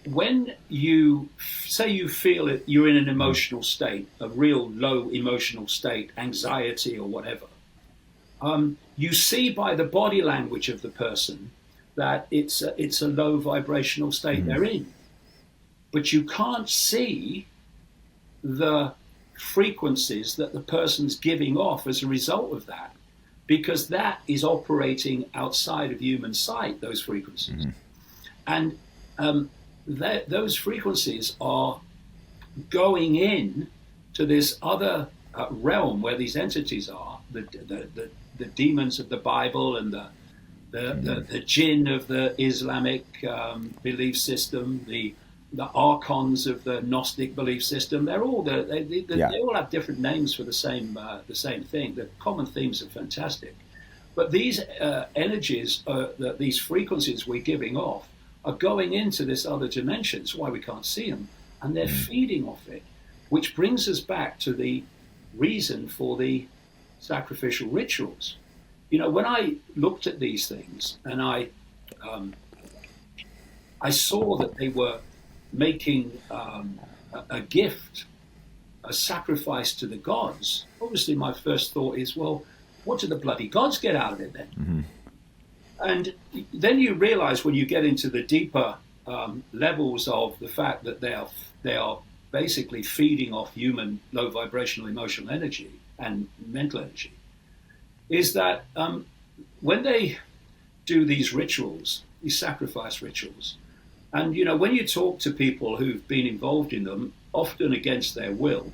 Speaker 2: when you say you feel it, you're in an emotional state, a real low emotional state, anxiety or whatever, you see by the body language of the person that it's a low vibrational state they're in. But you can't see the frequencies that the person's giving off as a result of that, because that is operating outside of human sight, those frequencies. And those frequencies are going in to this other realm where these entities are, the demons of the Bible and the jinn of the Islamic belief system, the archons of the Gnostic belief system. They're all they all have different names for the same thing. The common themes are fantastic, but these energies, these frequencies we're giving off, are going into this other dimension. That's why we can't see them, and they're feeding off it, which brings us back to the reason for the sacrificial rituals. When I looked at these things and I saw that they were making a gift, a sacrifice to the gods, obviously my first thought is, well, what do the bloody gods get out of it then? And then you realize when you get into the deeper levels of the fact that they are basically feeding off human low vibrational emotional energy and mental energy, is that when they do these rituals, these sacrifice rituals, and when you talk to people who've been involved in them, often against their will,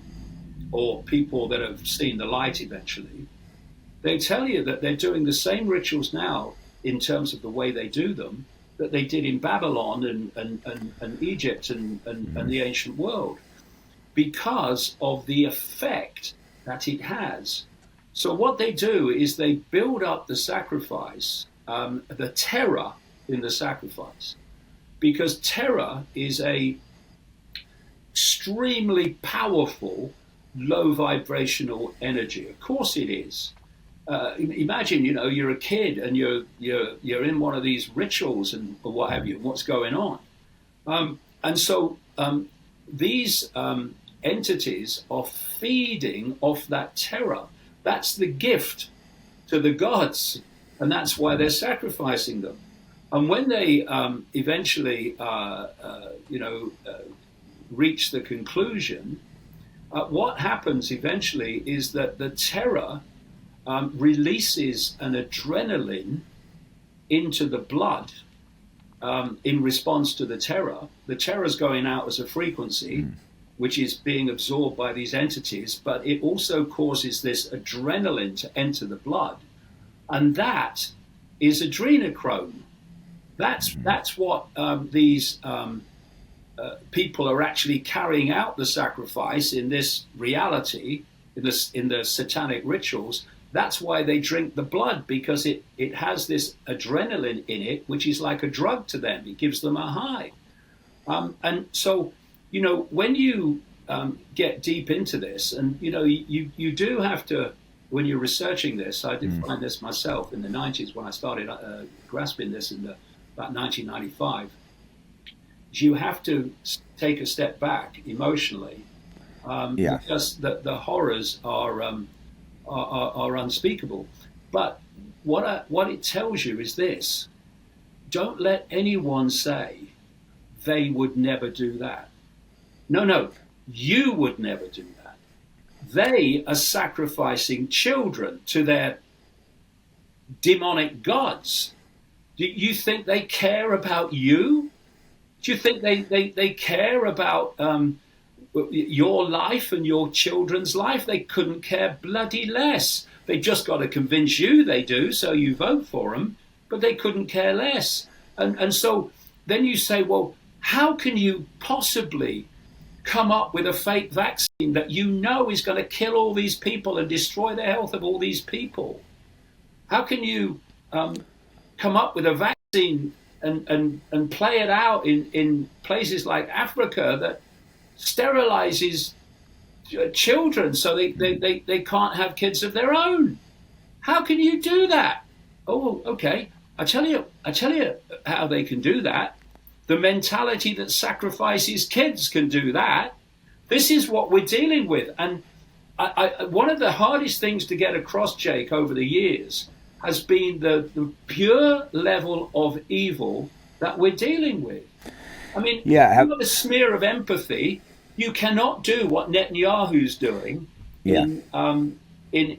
Speaker 2: or people that have seen the light eventually, they tell you that they're doing the same rituals now in terms of the way they do them that they did in Babylon and Egypt and the ancient world, because of the effect that it has. So what they do is they build up the sacrifice, the terror in the sacrifice, because terror is a extremely powerful low vibrational energy. Of course it is. Imagine, you're a kid and you're in one of these rituals and what have you, and what's going on. And so these entities are feeding off that terror. That's the gift to the gods, and that's why they're sacrificing them. And when they eventually, reach the conclusion, what happens eventually is that the terror releases an adrenaline into the blood in response to the terror. The terror is going out as a frequency, which is being absorbed by these entities, but it also causes this adrenaline to enter the blood. And that is adrenochrome. That's what these people are actually carrying out the sacrifice in this reality, in the satanic rituals. That's why they drink the blood, because it has this adrenaline in it, which is like a drug to them. It gives them a high. And so, when you get deep into this, and, you do have to, when you're researching this, I did find this myself in the 90s when I started grasping this in about 1995, you have to take a step back emotionally, because the horrors are unspeakable. But what it tells you is this: don't let anyone say they would never do that. No, you would never do that. They are sacrificing children to their demonic gods. Do you think they care about you? Do you think they care about your life and your children's life? They couldn't care bloody less. They just got to convince you they do, so you vote for them, but they couldn't care less. And so then you say, well, how can you possibly come up with a fake vaccine that you know is going to kill all these people and destroy the health of all these people? How can you come up with a vaccine and play it out in places like Africa that sterilizes children so they can't have kids of their own? How can you do that? Oh, okay. I tell you how they can do that. The mentality that sacrifices kids can do that. This is what we're dealing with. And one of the hardest things to get across, Jake, over the years has been the pure level of evil that we're dealing with. I mean, if you have a smear of empathy, you cannot do what Netanyahu's doing in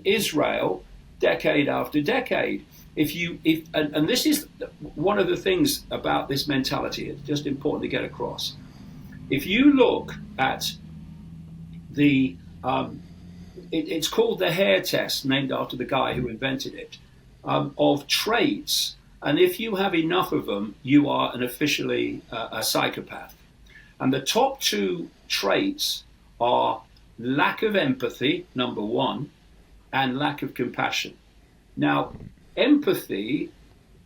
Speaker 2: Israel decade after decade. And this is one of the things about this mentality, it's just important to get across. If you look at it's called the hair test, named after the guy who invented it, of traits. And if you have enough of them, you are officially a psychopath. And the top two traits are lack of empathy, number one, and lack of compassion. Now, empathy,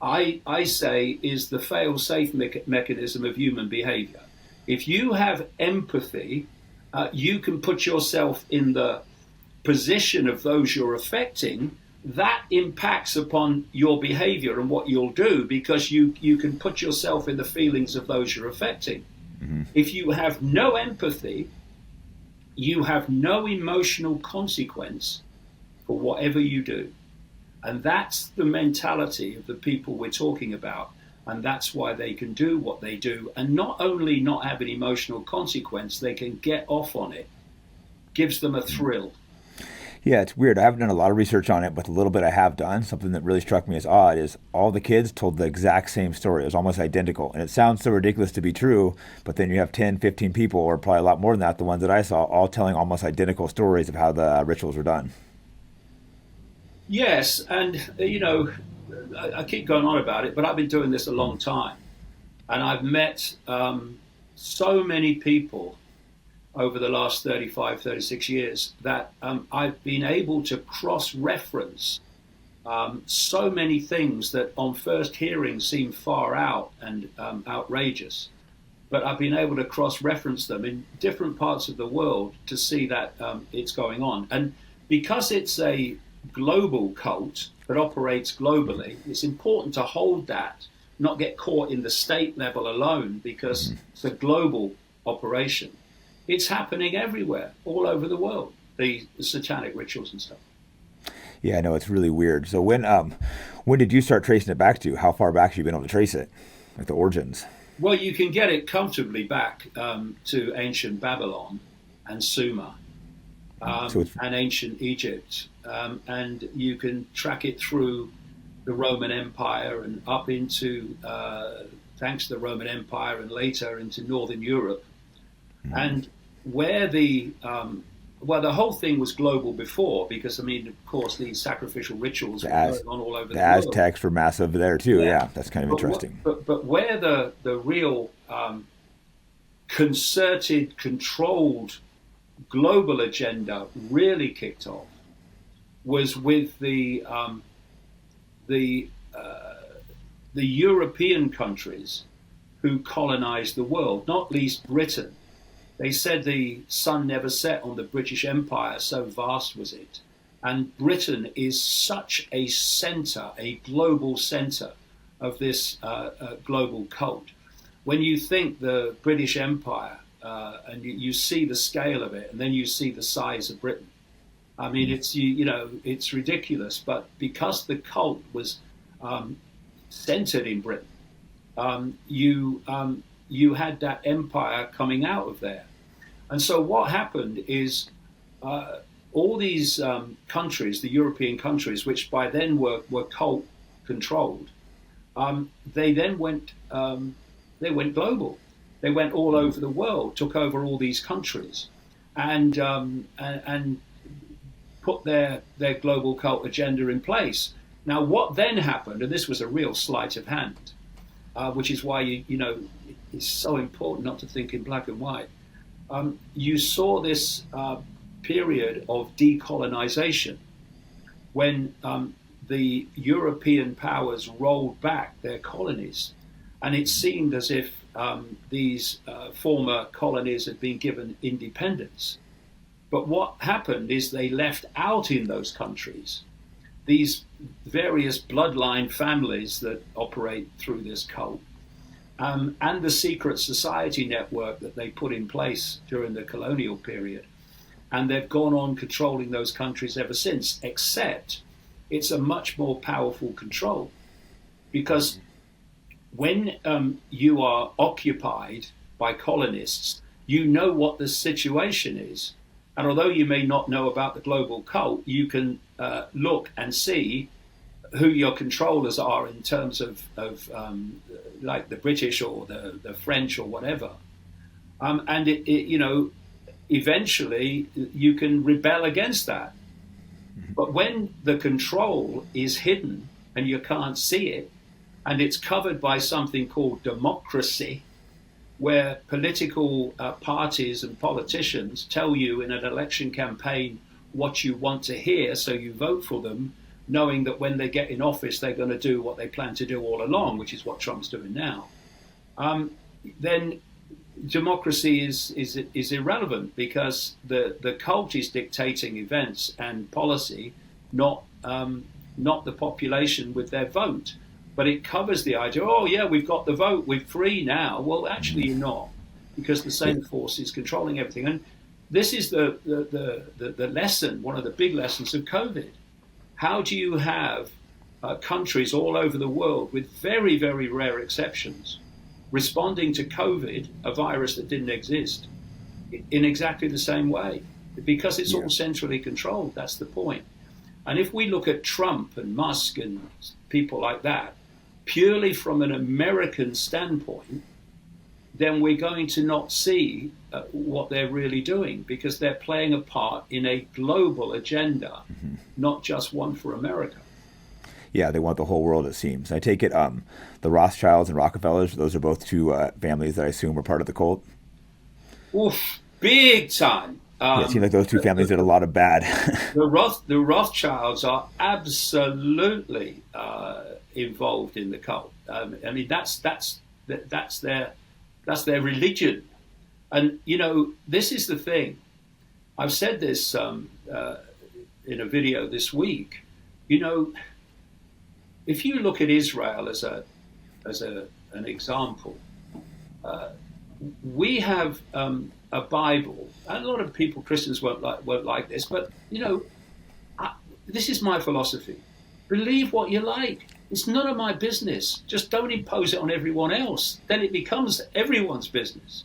Speaker 2: I say, is the fail-safe mechanism of human behavior. If you have empathy, you can put yourself in the position of those you're affecting. That impacts upon your behavior and what you'll do, because you can put yourself in the feelings of those you're affecting. Mm-hmm. If you have no empathy, you have no emotional consequence for whatever you do. And that's the mentality of the people we're talking about. And that's why they can do what they do. And not only not have an emotional consequence, they can get off on it. Gives them a thrill.
Speaker 1: Yeah, it's weird. I haven't done a lot of research on it, but the little bit I have done, something that really struck me as odd is all the kids told the exact same story. It was almost identical. And it sounds so ridiculous to be true, but then you have 10, 15 people, or probably a lot more than that, the ones that I saw, all telling almost identical stories of how the rituals were done.
Speaker 2: Yes, and, I keep going on about it, but I've been doing this a long time. And I've met so many people over the last 35, 36 years that I've been able to cross-reference so many things that on first hearing seem far out and outrageous. But I've been able to cross-reference them in different parts of the world to see that it's going on. And because it's a global cult that operates globally, it's important to hold that, not get caught in the state level alone, because it's a global operation. It's happening everywhere, all over the world, the satanic rituals and stuff.
Speaker 1: Yeah, I know, it's really weird. So when did you start tracing it back to? How far back have you been able to trace it, like the origins?
Speaker 2: Well, you can get it comfortably back to ancient Babylon and Sumer and ancient Egypt. And you can track it through the Roman Empire and up into, thanks to the Roman Empire, and later into Northern Europe. And where the whole thing was global before, because, of course, these sacrificial rituals were going on all over the world.
Speaker 1: The Aztecs were massive there, too. Yeah, that's kind of interesting.
Speaker 2: But where the real concerted, controlled global agenda really kicked off was with the the European countries who colonized the world, not least Britain. They said the sun never set on the British Empire, so vast was it. And Britain is such a center, a global center of this global cult. When you think the British Empire, and you see the scale of it, and then you see the size of Britain, I mean, it's ridiculous. But because the cult was centered in Britain, you had that empire coming out of there. And so what happened is all these countries, the European countries, which by then were cult controlled, they then went global. They went all over the world, took over all these countries, and put their global cult agenda in place. Now, what then happened, and this was a real sleight of hand, which is why it's so important not to think in black and white. You saw this period of decolonization when the European powers rolled back their colonies, and it seemed as if these former colonies had been given independence. But what happened is they left out in those countries these various bloodline families that operate through this cult, and the secret society network that they put in place during the colonial period. And they've gone on controlling those countries ever since, except it's a much more powerful control. Because when you are occupied by colonists, you know what the situation is. And although you may not know about the global cult, you can look and see who your controllers are in terms of like the British or the French or whatever. And eventually you can rebel against that. But when the control is hidden and you can't see it, and it's covered by something called democracy, where political parties and politicians tell you in an election campaign what you want to hear, so you vote for them, knowing that when they get in office, they're going to do what they plan to do all along, which is what Trump's doing now. Then democracy is irrelevant, because the cult is dictating events and policy, not the population with their vote. But it covers the idea, oh yeah, we've got the vote, we're free now. Well, actually you're not, because the same force is controlling everything. And this is the lesson, one of the big lessons of COVID. How do you have countries all over the world, with very, very rare exceptions, responding to COVID, a virus that didn't exist, in exactly the same way? Because it's all centrally controlled, that's the point. And if we look at Trump and Musk and people like that, purely from an American standpoint, then we're going to not see what they're really doing, because they're playing a part in a global agenda, not just one for America.
Speaker 1: Yeah, they want the whole world, it seems. I take it the Rothschilds and Rockefellers, those are both two families that I assume were part of the cult.
Speaker 2: Oof, big time.
Speaker 1: Yeah, it seems like those two families did a lot of bad.
Speaker 2: The Rothschilds are absolutely involved in the cult. I mean, that's their religion. And this is the thing. I've said this in a video this week. If you look at Israel as an example, we have a Bible, and a lot of people, Christians, won't like this, but this is my philosophy. Believe what you like. It's none of my business. Just don't impose it on everyone else. Then it becomes everyone's business.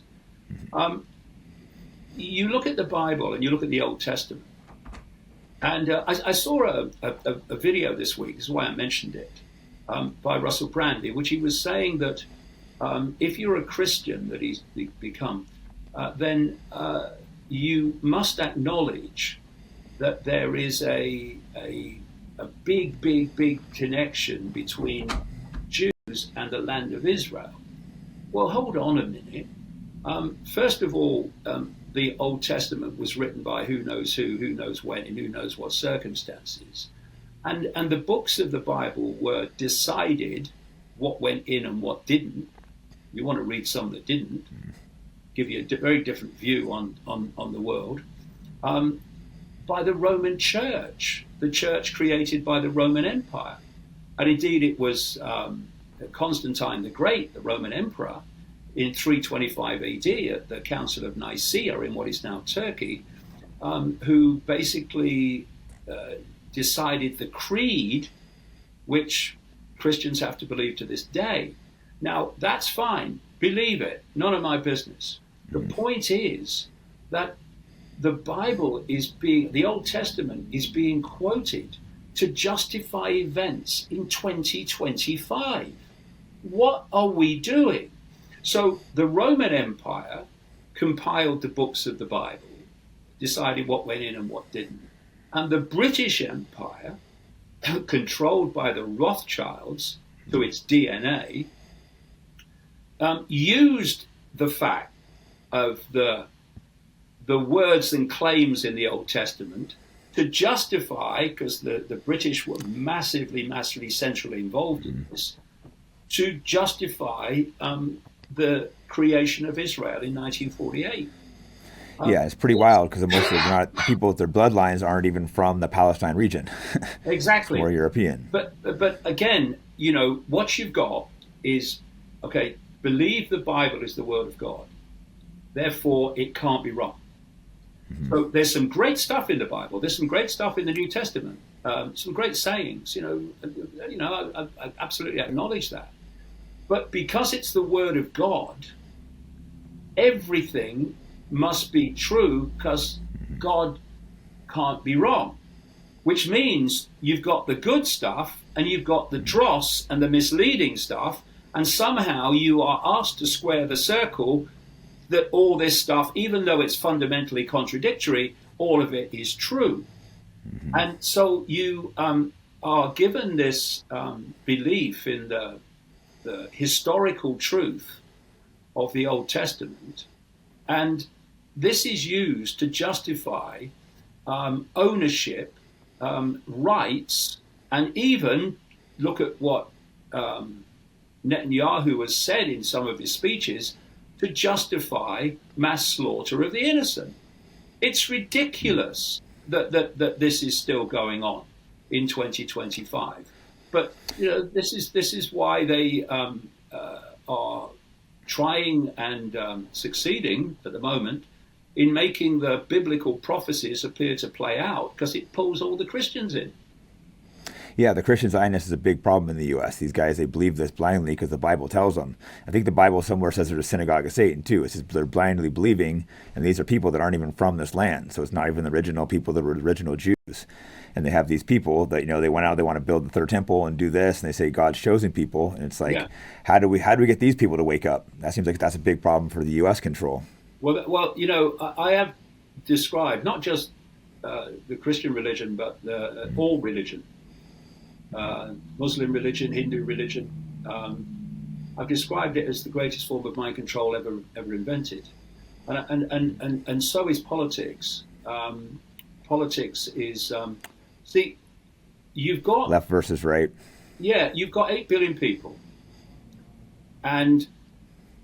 Speaker 2: You look at the Bible and you look at the Old Testament, and I saw a video this week. This is why I mentioned it, by Russell Brand, in which he was saying that if you're a Christian, that he's become, then you must acknowledge that there is a big connection between Jews and the land of Israel. Well, hold on a minute. First of all, the Old Testament was written by who knows when, and who knows what circumstances. And the books of the Bible were decided what went in and what didn't. You want to read some that didn't, give you a very different view on the world, by the Roman Church, the church created by the Roman Empire. And indeed it was Constantine the Great, the Roman Emperor, in 325 AD at the Council of Nicaea in what is now Turkey, who basically decided the creed, which Christians have to believe to this day. Now, that's fine. Believe it. None of my business. The point is that the Bible the Old Testament is being quoted to justify events in 2025. What are we doing? So the Roman Empire compiled the books of the Bible, decided what went in and what didn't. And the British Empire, controlled by the Rothschilds to its DNA, used the fact of the words and claims in the Old Testament to justify, because the British were massively centrally involved in this, to justify the creation of Israel in 1948.
Speaker 1: Yeah, it's pretty wild because most of people with their bloodlines aren't even from the Palestine region.
Speaker 2: Exactly.
Speaker 1: Or European.
Speaker 2: But again, what you've got is, okay, believe the Bible is the word of God. Therefore, it can't be wrong. Mm-hmm. So there's some great stuff in the Bible. There's some great stuff in the New Testament. Some great sayings. I absolutely acknowledge that. But because it's the word of God, everything must be true because God can't be wrong. Which means you've got the good stuff and you've got the dross and the misleading stuff, and somehow you are asked to square the circle that all this stuff, even though it's fundamentally contradictory, all of it is true. Mm-hmm. And so you are given this belief in the historical truth of the Old Testament, and this is used to justify ownership, rights, and even look at what Netanyahu has said in some of his speeches to justify mass slaughter of the innocent. It's ridiculous that this is still going on in 2025. But this is why they are trying and succeeding at the moment in making the biblical prophecies appear to play out, because it pulls all the Christians in.
Speaker 1: Yeah, the Christian Zionists is a big problem in the U.S. These guys, they believe this blindly because the Bible tells them. I think the Bible somewhere says they're a synagogue of Satan, too. It says they're blindly believing, and these are people that aren't even from this land. So it's not even the original people that were the original Jews. And they have these people that, they went out, they want to build the third temple and do this, and they say God's chosen people. And it's like, how do we get these people to wake up? That seems like that's a big problem for the U.S. control.
Speaker 2: Well, I have described not just the Christian religion, but all religion. Muslim religion, Hindu religion. I've described it as the greatest form of mind control ever invented, and so is politics. Politics is you've got
Speaker 1: left versus right.
Speaker 2: Yeah, you've got 8 billion people, and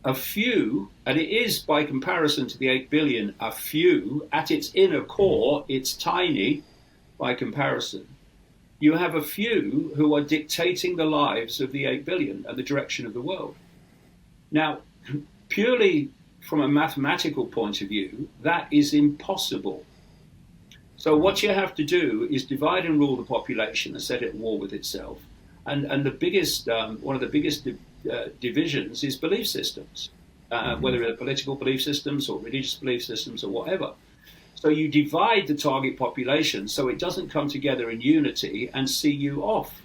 Speaker 2: a few, and it is by comparison to the 8 billion, a few. At its inner core, it's tiny by comparison. You have a few who are dictating the lives of the 8 billion and the direction of the world. Now, purely from a mathematical point of view, that is impossible. So what you have to do is divide and rule the population and set it at war with itself. And the biggest, one of the biggest divisions is belief systems, whether they're political belief systems or religious belief systems or whatever. So you divide the target population so it doesn't come together in unity and see you off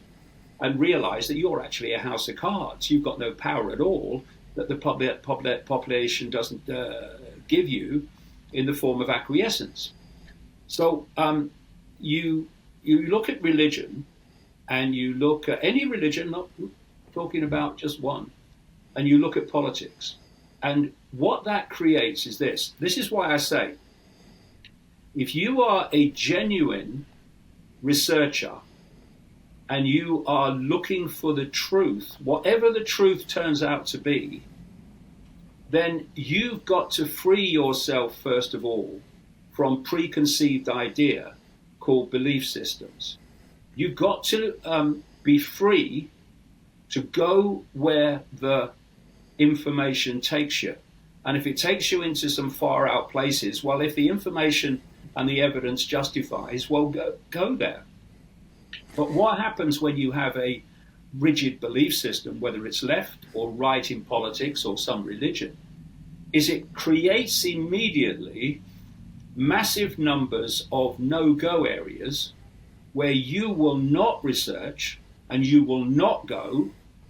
Speaker 2: and realize that you're actually a house of cards. You've got no power at all that the population doesn't give you in the form of acquiescence. So you look at religion, and you look at any religion, not talking about just one, and you look at politics. And what that creates is this. This is why I say, if you are a genuine researcher and you are looking for the truth, whatever the truth turns out to be, then you've got to free yourself, first of all, from preconceived idea called belief systems. You've got to be free to go where the information takes you. And if it takes you into some far out places, well, if the information and the evidence justifies, well, go there. But what happens when you have a rigid belief system, whether it's left or right in politics or some religion, is it creates immediately massive numbers of no-go areas where you will not research and you will not go,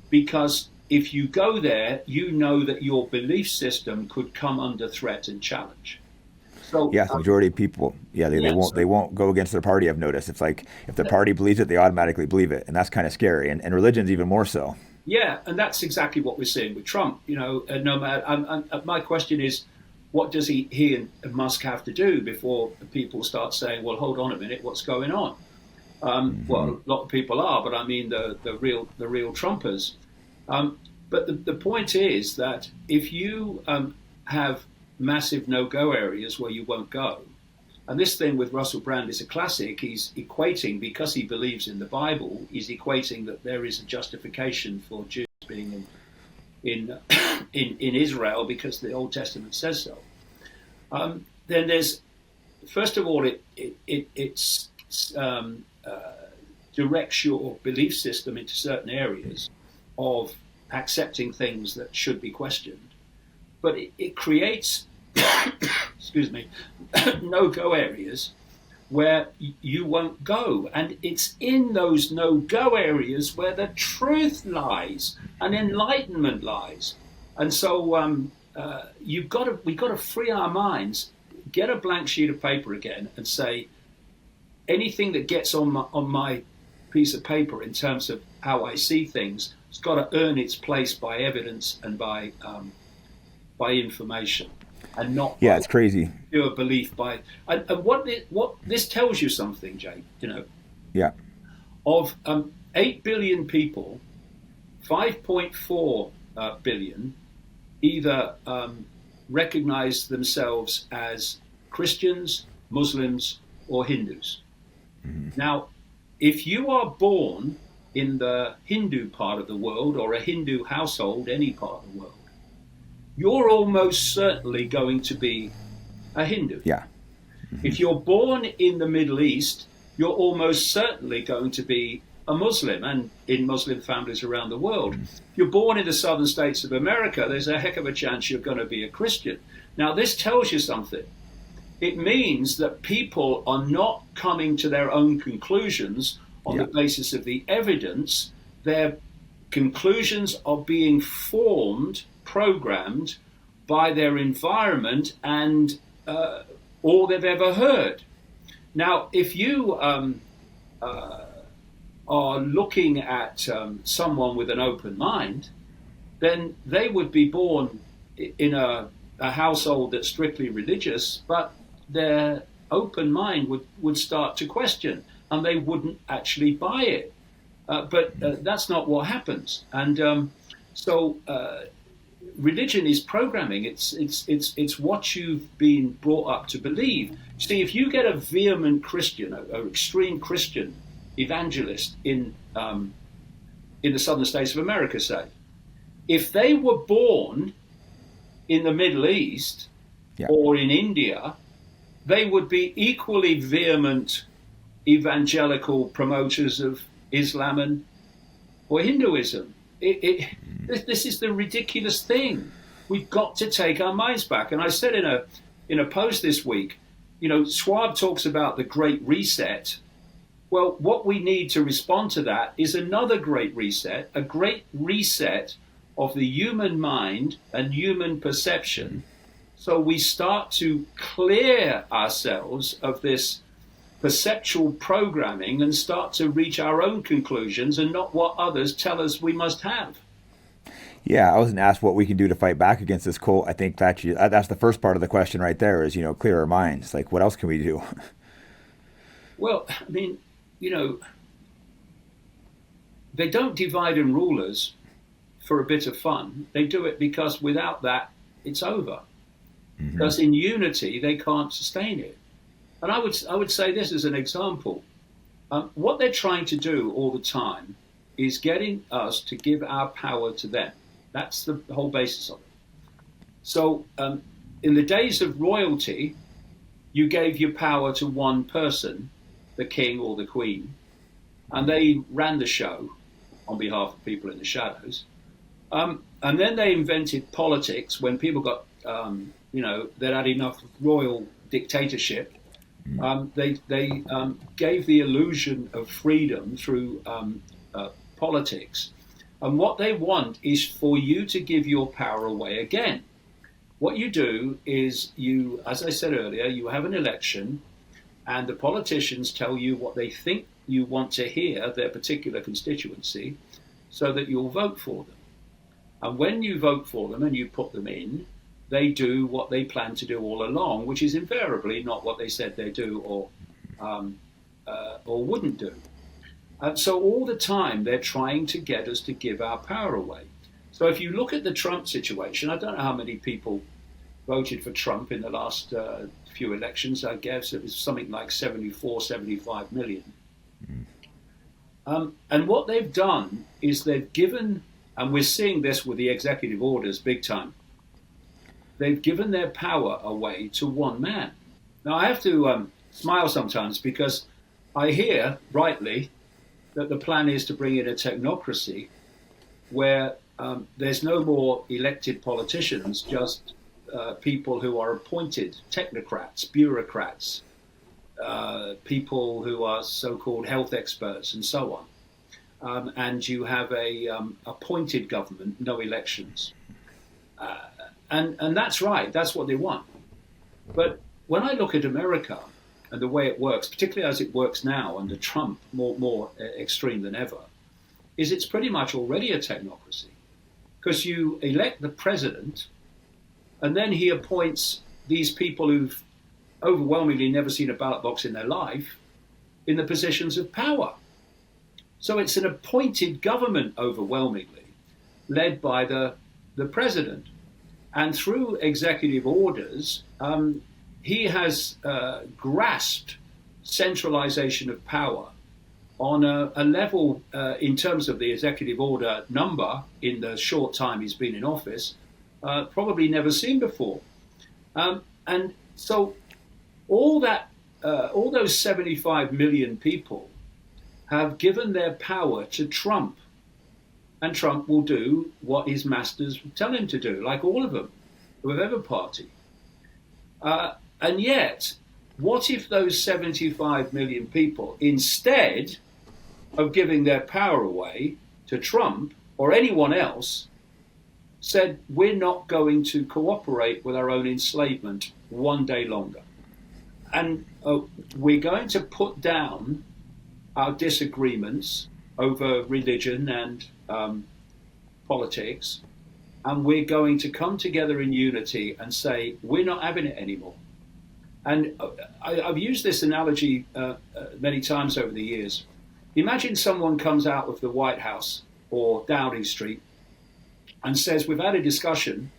Speaker 2: because if you go there, you know that your belief system could come under threat and challenge. So
Speaker 1: yeah, the majority of people, they won't go against their party. I've noticed it's like if the party believes it, they automatically believe it, and that's kind of scary. And religion's even more so.
Speaker 2: Yeah, and that's exactly what we're seeing with Trump. You know, no matter. My question is, what does he and Musk have to do before people start saying, "Well, hold on a minute, what's going on?" Well, a lot of people are, but I mean the real Trumpers. But the point is that if you have massive no-go areas where you won't go, and this thing with Russell Brand is a classic. He's equating, because he believes in the Bible, he's equating that there is a justification for Jews being in Israel because the Old Testament says so. Then there's, first of all, it directs your belief system into certain areas of accepting things that should be questioned. But it creates, excuse me, no-go areas where you won't go. And it's in those no-go areas where the truth lies and enlightenment lies. And so we've got to free our minds, get a blank sheet of paper again and say, anything that gets on my piece of paper in terms of how I see things, it's got to earn its place by evidence and by information, and not
Speaker 1: it's crazy
Speaker 2: pure belief. And what this tells you something, Jake. You know, of 8 billion people, 5.4 billion either recognize themselves as Christians, Muslims, or Hindus. Mm-hmm. Now, if you are born in the Hindu part of the world or a Hindu household, any part of the world, you're almost certainly going to be a Hindu.
Speaker 1: Yeah. Mm-hmm.
Speaker 2: If you're born in the Middle East, you're almost certainly going to be a Muslim, and in Muslim families around the world. Mm-hmm. If you're born in the southern states of America, there's a heck of a chance you're going to be a Christian. Now, this tells you something. It means that people are not coming to their own conclusions on the basis of the evidence. Their conclusions are being formed, programmed by their environment and all they've ever heard. Now, if you are looking at someone with an open mind, then they would be born in a household that's strictly religious, but their open mind would start to question, and they wouldn't actually buy it. But that's not what happens. And so religion is programming. It's what you've been brought up to believe. See, if you get a vehement Christian, an extreme Christian evangelist in the southern states of America, say, if they were born in the Middle East or in India, they would be equally vehement evangelical promoters of Islam or Hinduism. This is the ridiculous thing. We've got to take our minds back. And I said in a post this week, you know, Schwab talks about the Great Reset. Well, what we need to respond to that is another great reset, a great reset of the human mind and human perception. So we start to clear ourselves of this perceptual programming and start to reach our own conclusions and not what others tell us we must have.
Speaker 1: Yeah, I wasn't asked what we can do to fight back against this cult. I think that's the first part of the question right there is, clear our minds. Like, what else can we do?
Speaker 2: Well, I mean, you know, they don't divide and rule us for a bit of fun. They do it because without that, it's over.
Speaker 1: Hmm.
Speaker 2: Because in unity, they can't sustain it. And I would say this as an example. What they're trying to do all the time is getting us to give our power to them. That's the whole basis of it. So in the days of royalty, you gave your power to one person, the king or the queen, and they ran the show on behalf of people in the shadows. And then they invented politics when people got, they'd had enough royal dictatorship. They gave the illusion of freedom through politics. And what they want is for you to give your power away again. What you do is you, as I said earlier, you have an election and the politicians tell you what they think you want to hear, their particular constituency, so that you'll vote for them. And when you vote for them and you put them in, they do what they plan to do all along, which is invariably not what they said they'd do or wouldn't do. So all the time they're trying to get us to give our power away. So if you look at the Trump situation, I don't know how many people voted for Trump in the last few elections. I guess it was something like 74, 75 million. And what they've done is they've given, and we're seeing this with the executive orders big time, they've given their power away to one man. Now, I have to smile sometimes because I hear, rightly, that the plan is to bring in a technocracy where there's no more elected politicians, just people who are appointed, technocrats, bureaucrats, people who are so-called health experts and so on. And you have a appointed government, no elections. And that's right, that's what they want. But when I look at America and the way it works, particularly as it works now under Trump, more extreme than ever, is it's pretty much already a technocracy. Because you elect the president, and then he appoints these people who've overwhelmingly never seen a ballot box in their life in the positions of power. So it's an appointed government overwhelmingly, led by the president. And through executive orders, he has grasped centralization of power on a level in terms of the executive order number in the short time he's been in office, probably never seen before. And so all those 75 million people have given their power to Trump. And Trump will do what his masters tell him to do, like all of them, whatever party. And yet, what if those 75 million people, instead of giving their power away to Trump or anyone else, said, we're not going to cooperate with our own enslavement one day longer. And we're going to put down our disagreements over religion and politics, and we're going to come together in unity and say, we're not having it anymore. And I've used this analogy many times over the years. Imagine someone comes out of the White House or Downing Street and says, we've had a discussion,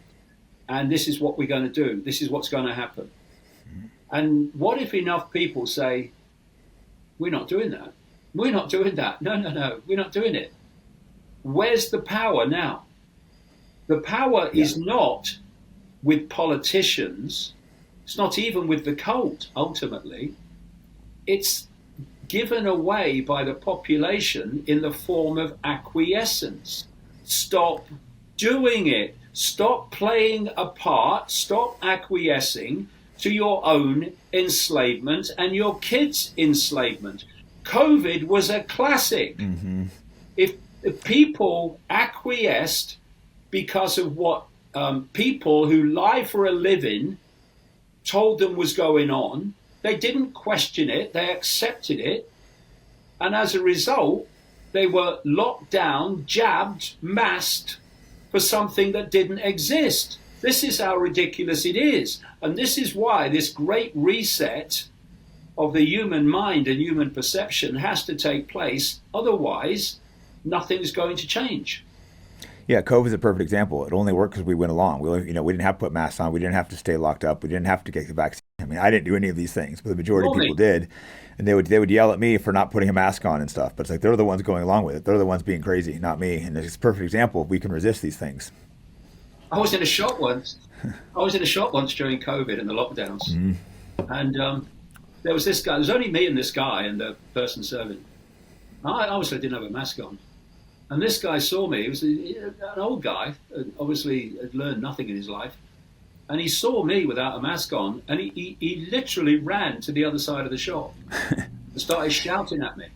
Speaker 2: and this is what we're going to do. This is what's going to happen. And what if enough people say, we're not doing that? We're not doing that. No, we're not doing it. Where's the power now? The power is not with politicians. It's not even with the cult, ultimately. It's given away by the population in the form of acquiescence. Stop doing it. Stop playing a part. Stop acquiescing to your own enslavement and your kids' enslavement. COVID was a classic. Mm-hmm. If people acquiesced because of what people who lie for a living told them was going on, they didn't question it, they accepted it, and as a result, they were locked down, jabbed, masked, for something that didn't exist. This is how ridiculous it is. And this is why this great reset of the human mind and human perception has to take place. Otherwise, nothing's going to change.
Speaker 1: Yeah, COVID is a perfect example. It only worked because we went along. We didn't have to put masks on. We didn't have to stay locked up. We didn't have to get the vaccine. I mean, I didn't do any of these things, but the majority of people did. And they would yell at me for not putting a mask on and stuff. But it's like they're the ones going along with it. They're the ones being crazy, not me. And it's a perfect example. We can resist these things.
Speaker 2: I was in a shop once. During COVID and the lockdowns, and there was this guy. There was only me and this guy and the person serving. I obviously didn't have a mask on. And this guy saw me. He was an old guy, obviously had learned nothing in his life. And he saw me without a mask on, and he literally ran to the other side of the shop and started shouting at me.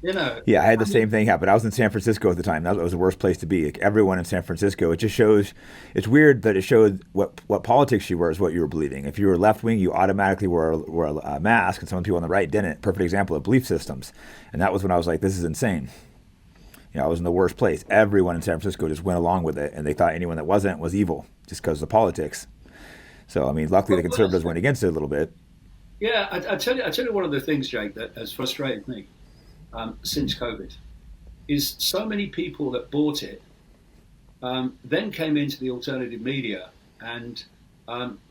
Speaker 1: Yeah, I had the same thing happen. I was in San Francisco at the time. That was the worst place to be. Like, everyone in San Francisco. It just shows. It's weird that it showed what politics you were is what you were believing. If you were left wing, you automatically wore a mask, and some people on the right didn't. Perfect example of belief systems. And that was when I was like, this is insane. I was in the worst place. Everyone in San Francisco just went along with it, and they thought anyone that wasn't was evil just because of the politics. So, I mean, luckily the conservatives went against it a little bit.
Speaker 2: Yeah, I tell you one of the things, Jake, that has frustrated me since COVID is so many people that bought it then came into the alternative media and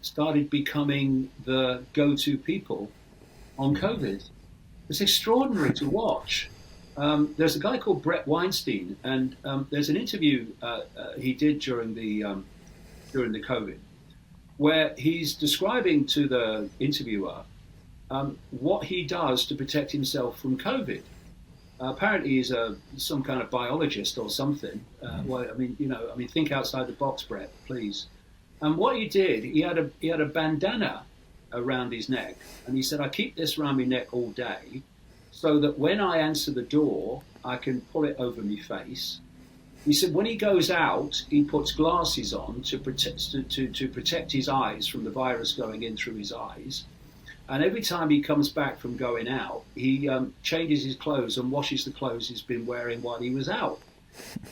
Speaker 2: started becoming the go-to people on COVID. It's extraordinary to watch. There's a guy called Brett Weinstein, and there's an interview he did during the COVID, where he's describing to the interviewer what he does to protect himself from COVID. Apparently, he's some kind of biologist or something. Think outside the box, Brett, please. And what he did, he had a bandana around his neck, and he said, "I keep this around my neck all day, so that when I answer the door, I can pull it over my face." He said when he goes out, he puts glasses on to protect his eyes from the virus going in through his eyes. And every time he comes back from going out, he changes his clothes and washes the clothes he's been wearing while he was out.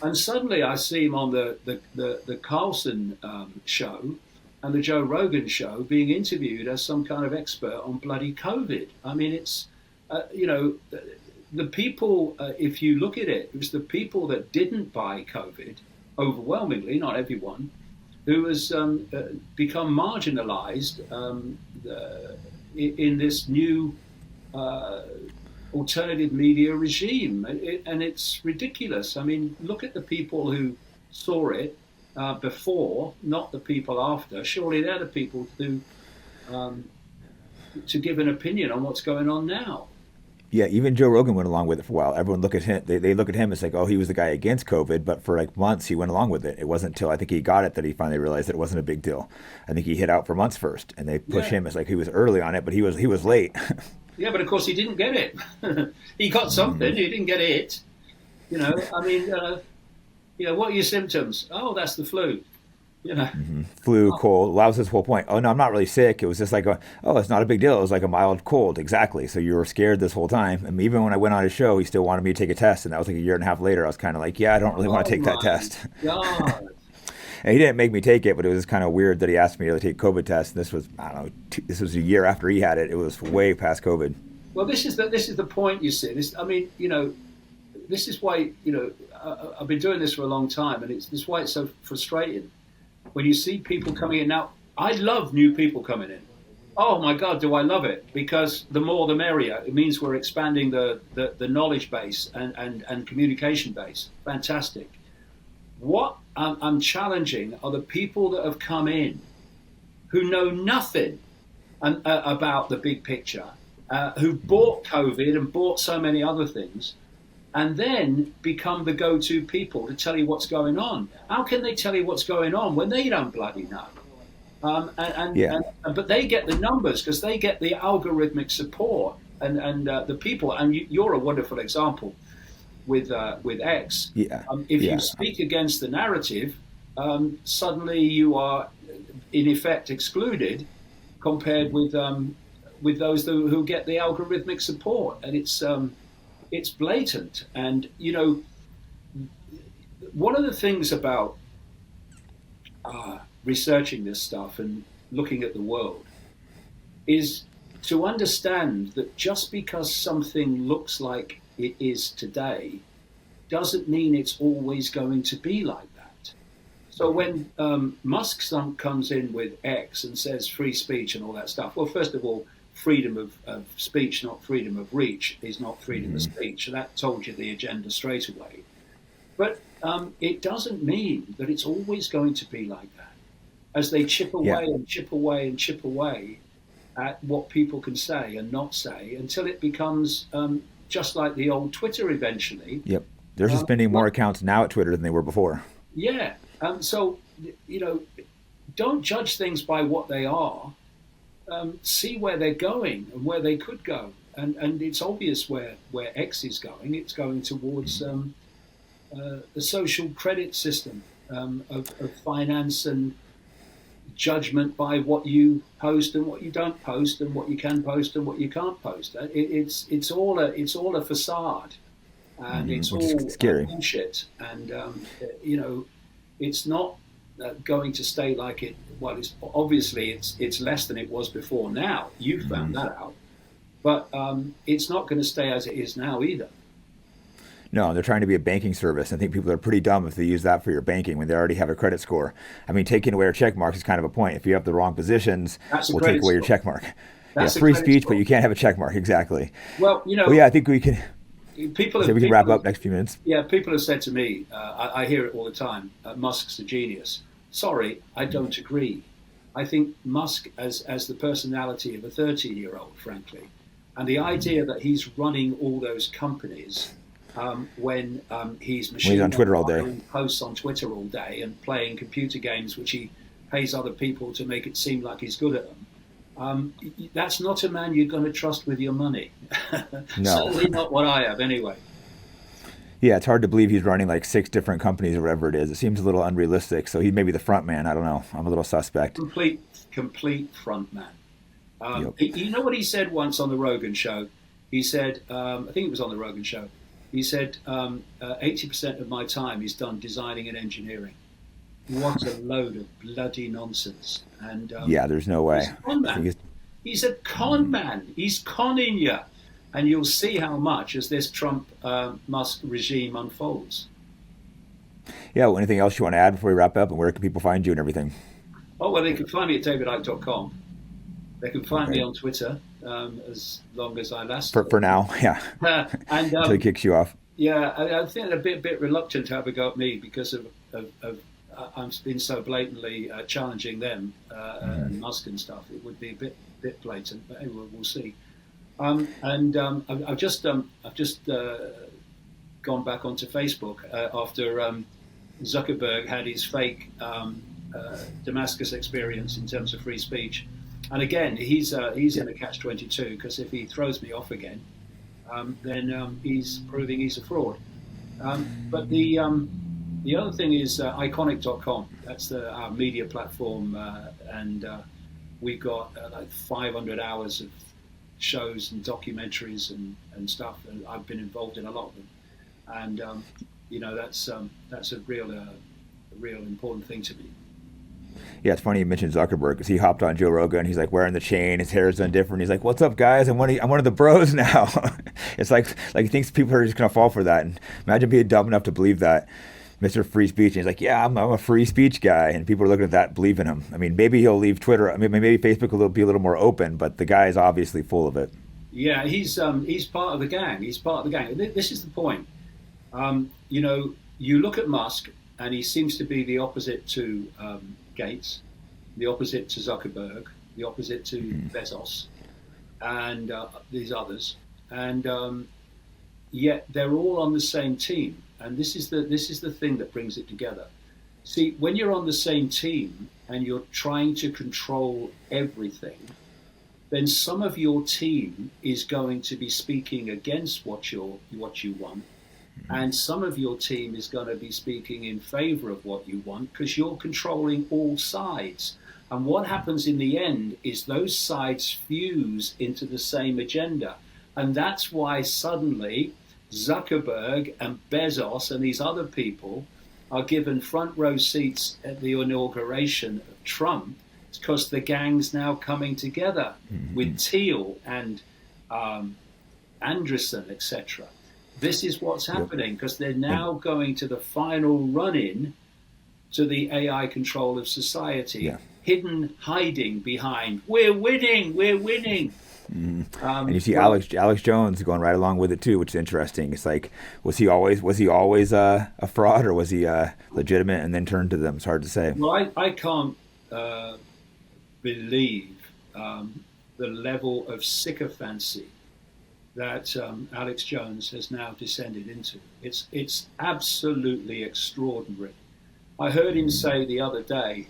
Speaker 2: And suddenly I see him on the Carlson show and the Joe Rogan show being interviewed as some kind of expert on bloody COVID. I mean, it's, the people, if you look at it, it was the people that didn't buy COVID, overwhelmingly, not everyone, who has become marginalized in this new alternative media regime. And it's ridiculous. I mean, look at the people who saw it before, not the people after. Surely they're the people to give an opinion on what's going on now.
Speaker 1: Yeah, even Joe Rogan went along with it for a while. Everyone look at him. They look at him as like, oh, he was the guy against COVID, but for like months he went along with it. It wasn't until I think he got it that he finally realized that it wasn't a big deal. I think he hit out for months first, and they push him as like he was early on it, but he was late.
Speaker 2: Yeah, but of course he didn't get it. He got something, he didn't get it. What are your symptoms? Oh, that's the flu.
Speaker 1: Flu, cold. That was his whole point. Oh no, I'm not really sick. It was just like, it's not a big deal. It was like a mild cold. Exactly. So you were scared this whole time. And even when I went on his show, he still wanted me to take a test. And that was like a year and a half later. I was kind of like, I don't really want to take that test.
Speaker 2: God.
Speaker 1: And he didn't make me take it, but it was kind of weird that he asked me to take a COVID test. And this was, I don't know, this was a year after he had it. It was way past COVID.
Speaker 2: Well, this is the point, you see. This is why, I've been doing this for a long time, and this is why it's so frustrating. When you see people coming in now, I love new people coming in. Oh my God, do I love it? Because the more the merrier. It means we're expanding the knowledge base and communication base. Fantastic. What I'm challenging are the people that have come in who know nothing about the big picture, who bought COVID and bought so many other things, and then become the go-to people to tell you what's going on. How can they tell you what's going on when they don't bloody know? But they get the numbers because they get the algorithmic support and the people. And you're a wonderful example with X.
Speaker 1: Yeah.
Speaker 2: If you speak against the narrative, suddenly you are in effect excluded compared with those who get the algorithmic support, and it's blatant. And one of the things about researching this stuff and looking at the world is to understand that just because something looks like it is today doesn't mean it's always going to be like that. So when Musk comes in with X and says free speech and all that stuff, well, first of all, freedom of speech, not freedom of reach, is not freedom of speech. So that told you the agenda straight away. But it doesn't mean that it's always going to be like that. As they chip away and chip away and chip away at what people can say and not say until it becomes just like the old Twitter eventually.
Speaker 1: Yep. They're suspending more accounts now at Twitter than they were before.
Speaker 2: Yeah. So, don't judge things by what they are. See where they're going and where they could go. And it's obvious where X is going. It's going towards the social credit system of finance and judgment by what you post and what you don't post and what you can post and what you can't post. It's all a facade, and it's all
Speaker 1: scary
Speaker 2: bullshit. And it's not going to stay like it. Well, it's obviously it's less than it was before now. You found that out, but it's not going to stay as it is now either.
Speaker 1: No, they're trying to be a banking service. I think people are pretty dumb if they use that for your banking when they already have a credit score. I mean, taking away your check marks is kind of a point. If you have the wrong positions, we'll take away your check mark. That's free speech, but you can't have a check mark. Exactly.
Speaker 2: Well,
Speaker 1: I think we can. We can wrap up next few minutes.
Speaker 2: Yeah, people have said to me, I hear it all the time, Musk's a genius. Sorry, I don't agree. I think Musk as the personality of a 13-year-old, frankly, and the idea that he's running all those companies when he's
Speaker 1: on Twitter all day,
Speaker 2: posts on Twitter all day, and playing computer games, which he pays other people to make it seem like he's good at them. That's not a man you're going to trust with your money.
Speaker 1: No.
Speaker 2: Certainly not what I have, anyway.
Speaker 1: Yeah, it's hard to believe he's running like 6 different companies or whatever it is. It seems a little unrealistic. So he may be the front man. I don't know. I'm a little suspect.
Speaker 2: Complete front man. You know what he said once on the Rogan show? He said, I think it was on the Rogan show. He said, 80% of my time is done designing and engineering. What a load of bloody nonsense. And
Speaker 1: there's no way.
Speaker 2: He's a con man. He's conning you. And you'll see how much as this Trump-Musk regime unfolds.
Speaker 1: Yeah, well, anything else you want to add before we wrap up? And where can people find you and everything?
Speaker 2: Oh, well, they can find me at davidicke.com. They can find me on Twitter as long as I last.
Speaker 1: For now, yeah. Until he kicks you off.
Speaker 2: Yeah, I think they're a bit reluctant to have a go at me because of I've been so blatantly challenging them and Musk and stuff. It would be a bit blatant, but anyway, we'll see. I've just gone back onto Facebook after Zuckerberg had his fake Damascus experience in terms of free speech. And again, he's in a catch-22 because if he throws me off again, then he's proving he's a fraud. But the other thing is iconic.com. That's our media platform, and we've got like 500 hours of shows and documentaries and stuff. And I've been involved in a lot of them, and that's a real important thing to me.
Speaker 1: Yeah, it's funny you mentioned Zuckerberg because he hopped on Joe Rogan. He's like wearing the chain, his hair's done different. He's like, "What's up, guys? I'm one of the bros now." It's like he thinks people are just gonna fall for that. And imagine being dumb enough to believe that, Mr. Free Speech. And he's like, "Yeah, I'm a free speech guy," and people are looking at that, believing him. I mean, maybe he'll leave Twitter. I mean, maybe Facebook will be a little more open, but the guy is obviously full of it.
Speaker 2: Yeah, he's part of the gang. He's part of the gang. This is the point. You look at Musk, and he seems to be the opposite to Gates, the opposite to Zuckerberg, the opposite to Bezos, and these others, and yet they're all on the same team. And this is the thing that brings it together. See, when you're on the same team and you're trying to control everything, then some of your team is going to be speaking against what you want. And some of your team is going to be speaking in favor of what you want because you're controlling all sides. And what happens in the end is those sides fuse into the same agenda. And that's why suddenly Zuckerberg and Bezos and these other people are given front row seats at the inauguration of Trump, it's because the gang's now coming together with Thiel and Anderson, etc. This is what's happening because they're now going to the final run-in to the AI control of society, hiding behind, we're winning.
Speaker 1: And you see Alex Jones going right along with it too, which is interesting. It's like, was he always a fraud, or was he legitimate and then turned to them? It's hard to say.
Speaker 2: Well, I can't believe the level of sycophancy that Alex Jones has now descended into. It's absolutely extraordinary. I heard him say the other day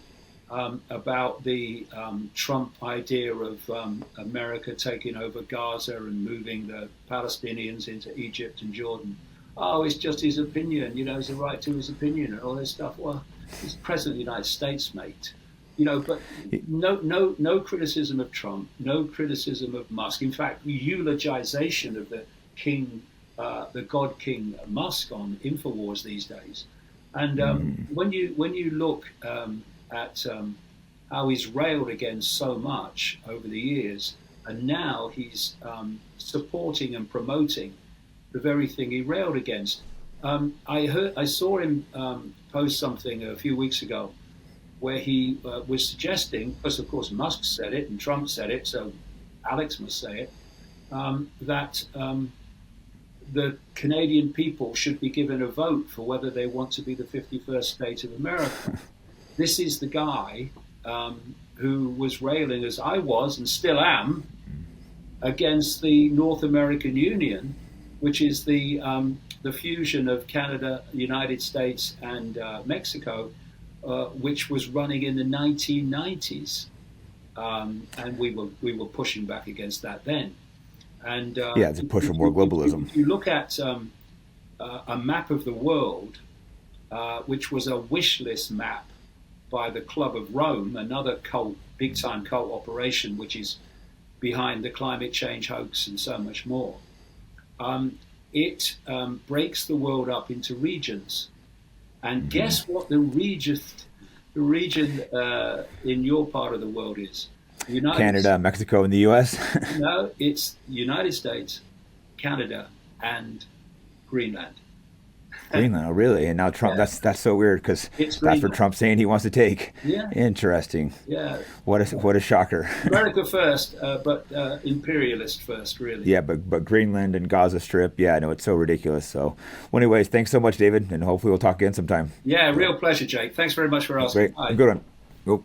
Speaker 2: about the Trump idea of America taking over Gaza and moving the Palestinians into Egypt and Jordan. Oh, it's just his opinion, he's a right to his opinion and all this stuff. Well, he's president of the United States, mate. But no criticism of Trump, no criticism of Musk. In fact, eulogization of the king, the God King Musk on Infowars these days. And when you look at how he's railed against so much over the years, and now he's supporting and promoting the very thing he railed against. I saw him post something a few weeks ago where he was suggesting, because of course Musk said it and Trump said it, so Alex must say it, that the Canadian people should be given a vote for whether they want to be the 51st state of America. This is the guy who was railing, as I was and still am, against the North American Union, which is the fusion of Canada, United States, and Mexico, which was running in the 1990s, and we were pushing back against that then. And
Speaker 1: it's a push for more globalism.
Speaker 2: If you look at a map of the world, which was a wish list map by the Club of Rome, another big-time cult operation, which is behind the climate change hoax and so much more. It breaks the world up into regions. And guess what the region in your part of the world is?
Speaker 1: Canada, Mexico, and the U.S.?
Speaker 2: No, it's United States, Canada, and Greenland.
Speaker 1: Greenland, oh really? And now Trump, that's so weird because that's where Trump's saying he wants to take.
Speaker 2: Yeah.
Speaker 1: Interesting.
Speaker 2: Yeah.
Speaker 1: What a shocker.
Speaker 2: America first, but imperialist first, really.
Speaker 1: Yeah, but Greenland and Gaza Strip, I know it's so ridiculous. So, well, anyways, thanks so much, David, and hopefully we'll talk again sometime.
Speaker 2: Yeah, real pleasure, Jake. Thanks very much for asking.
Speaker 1: Great. Good one. Go.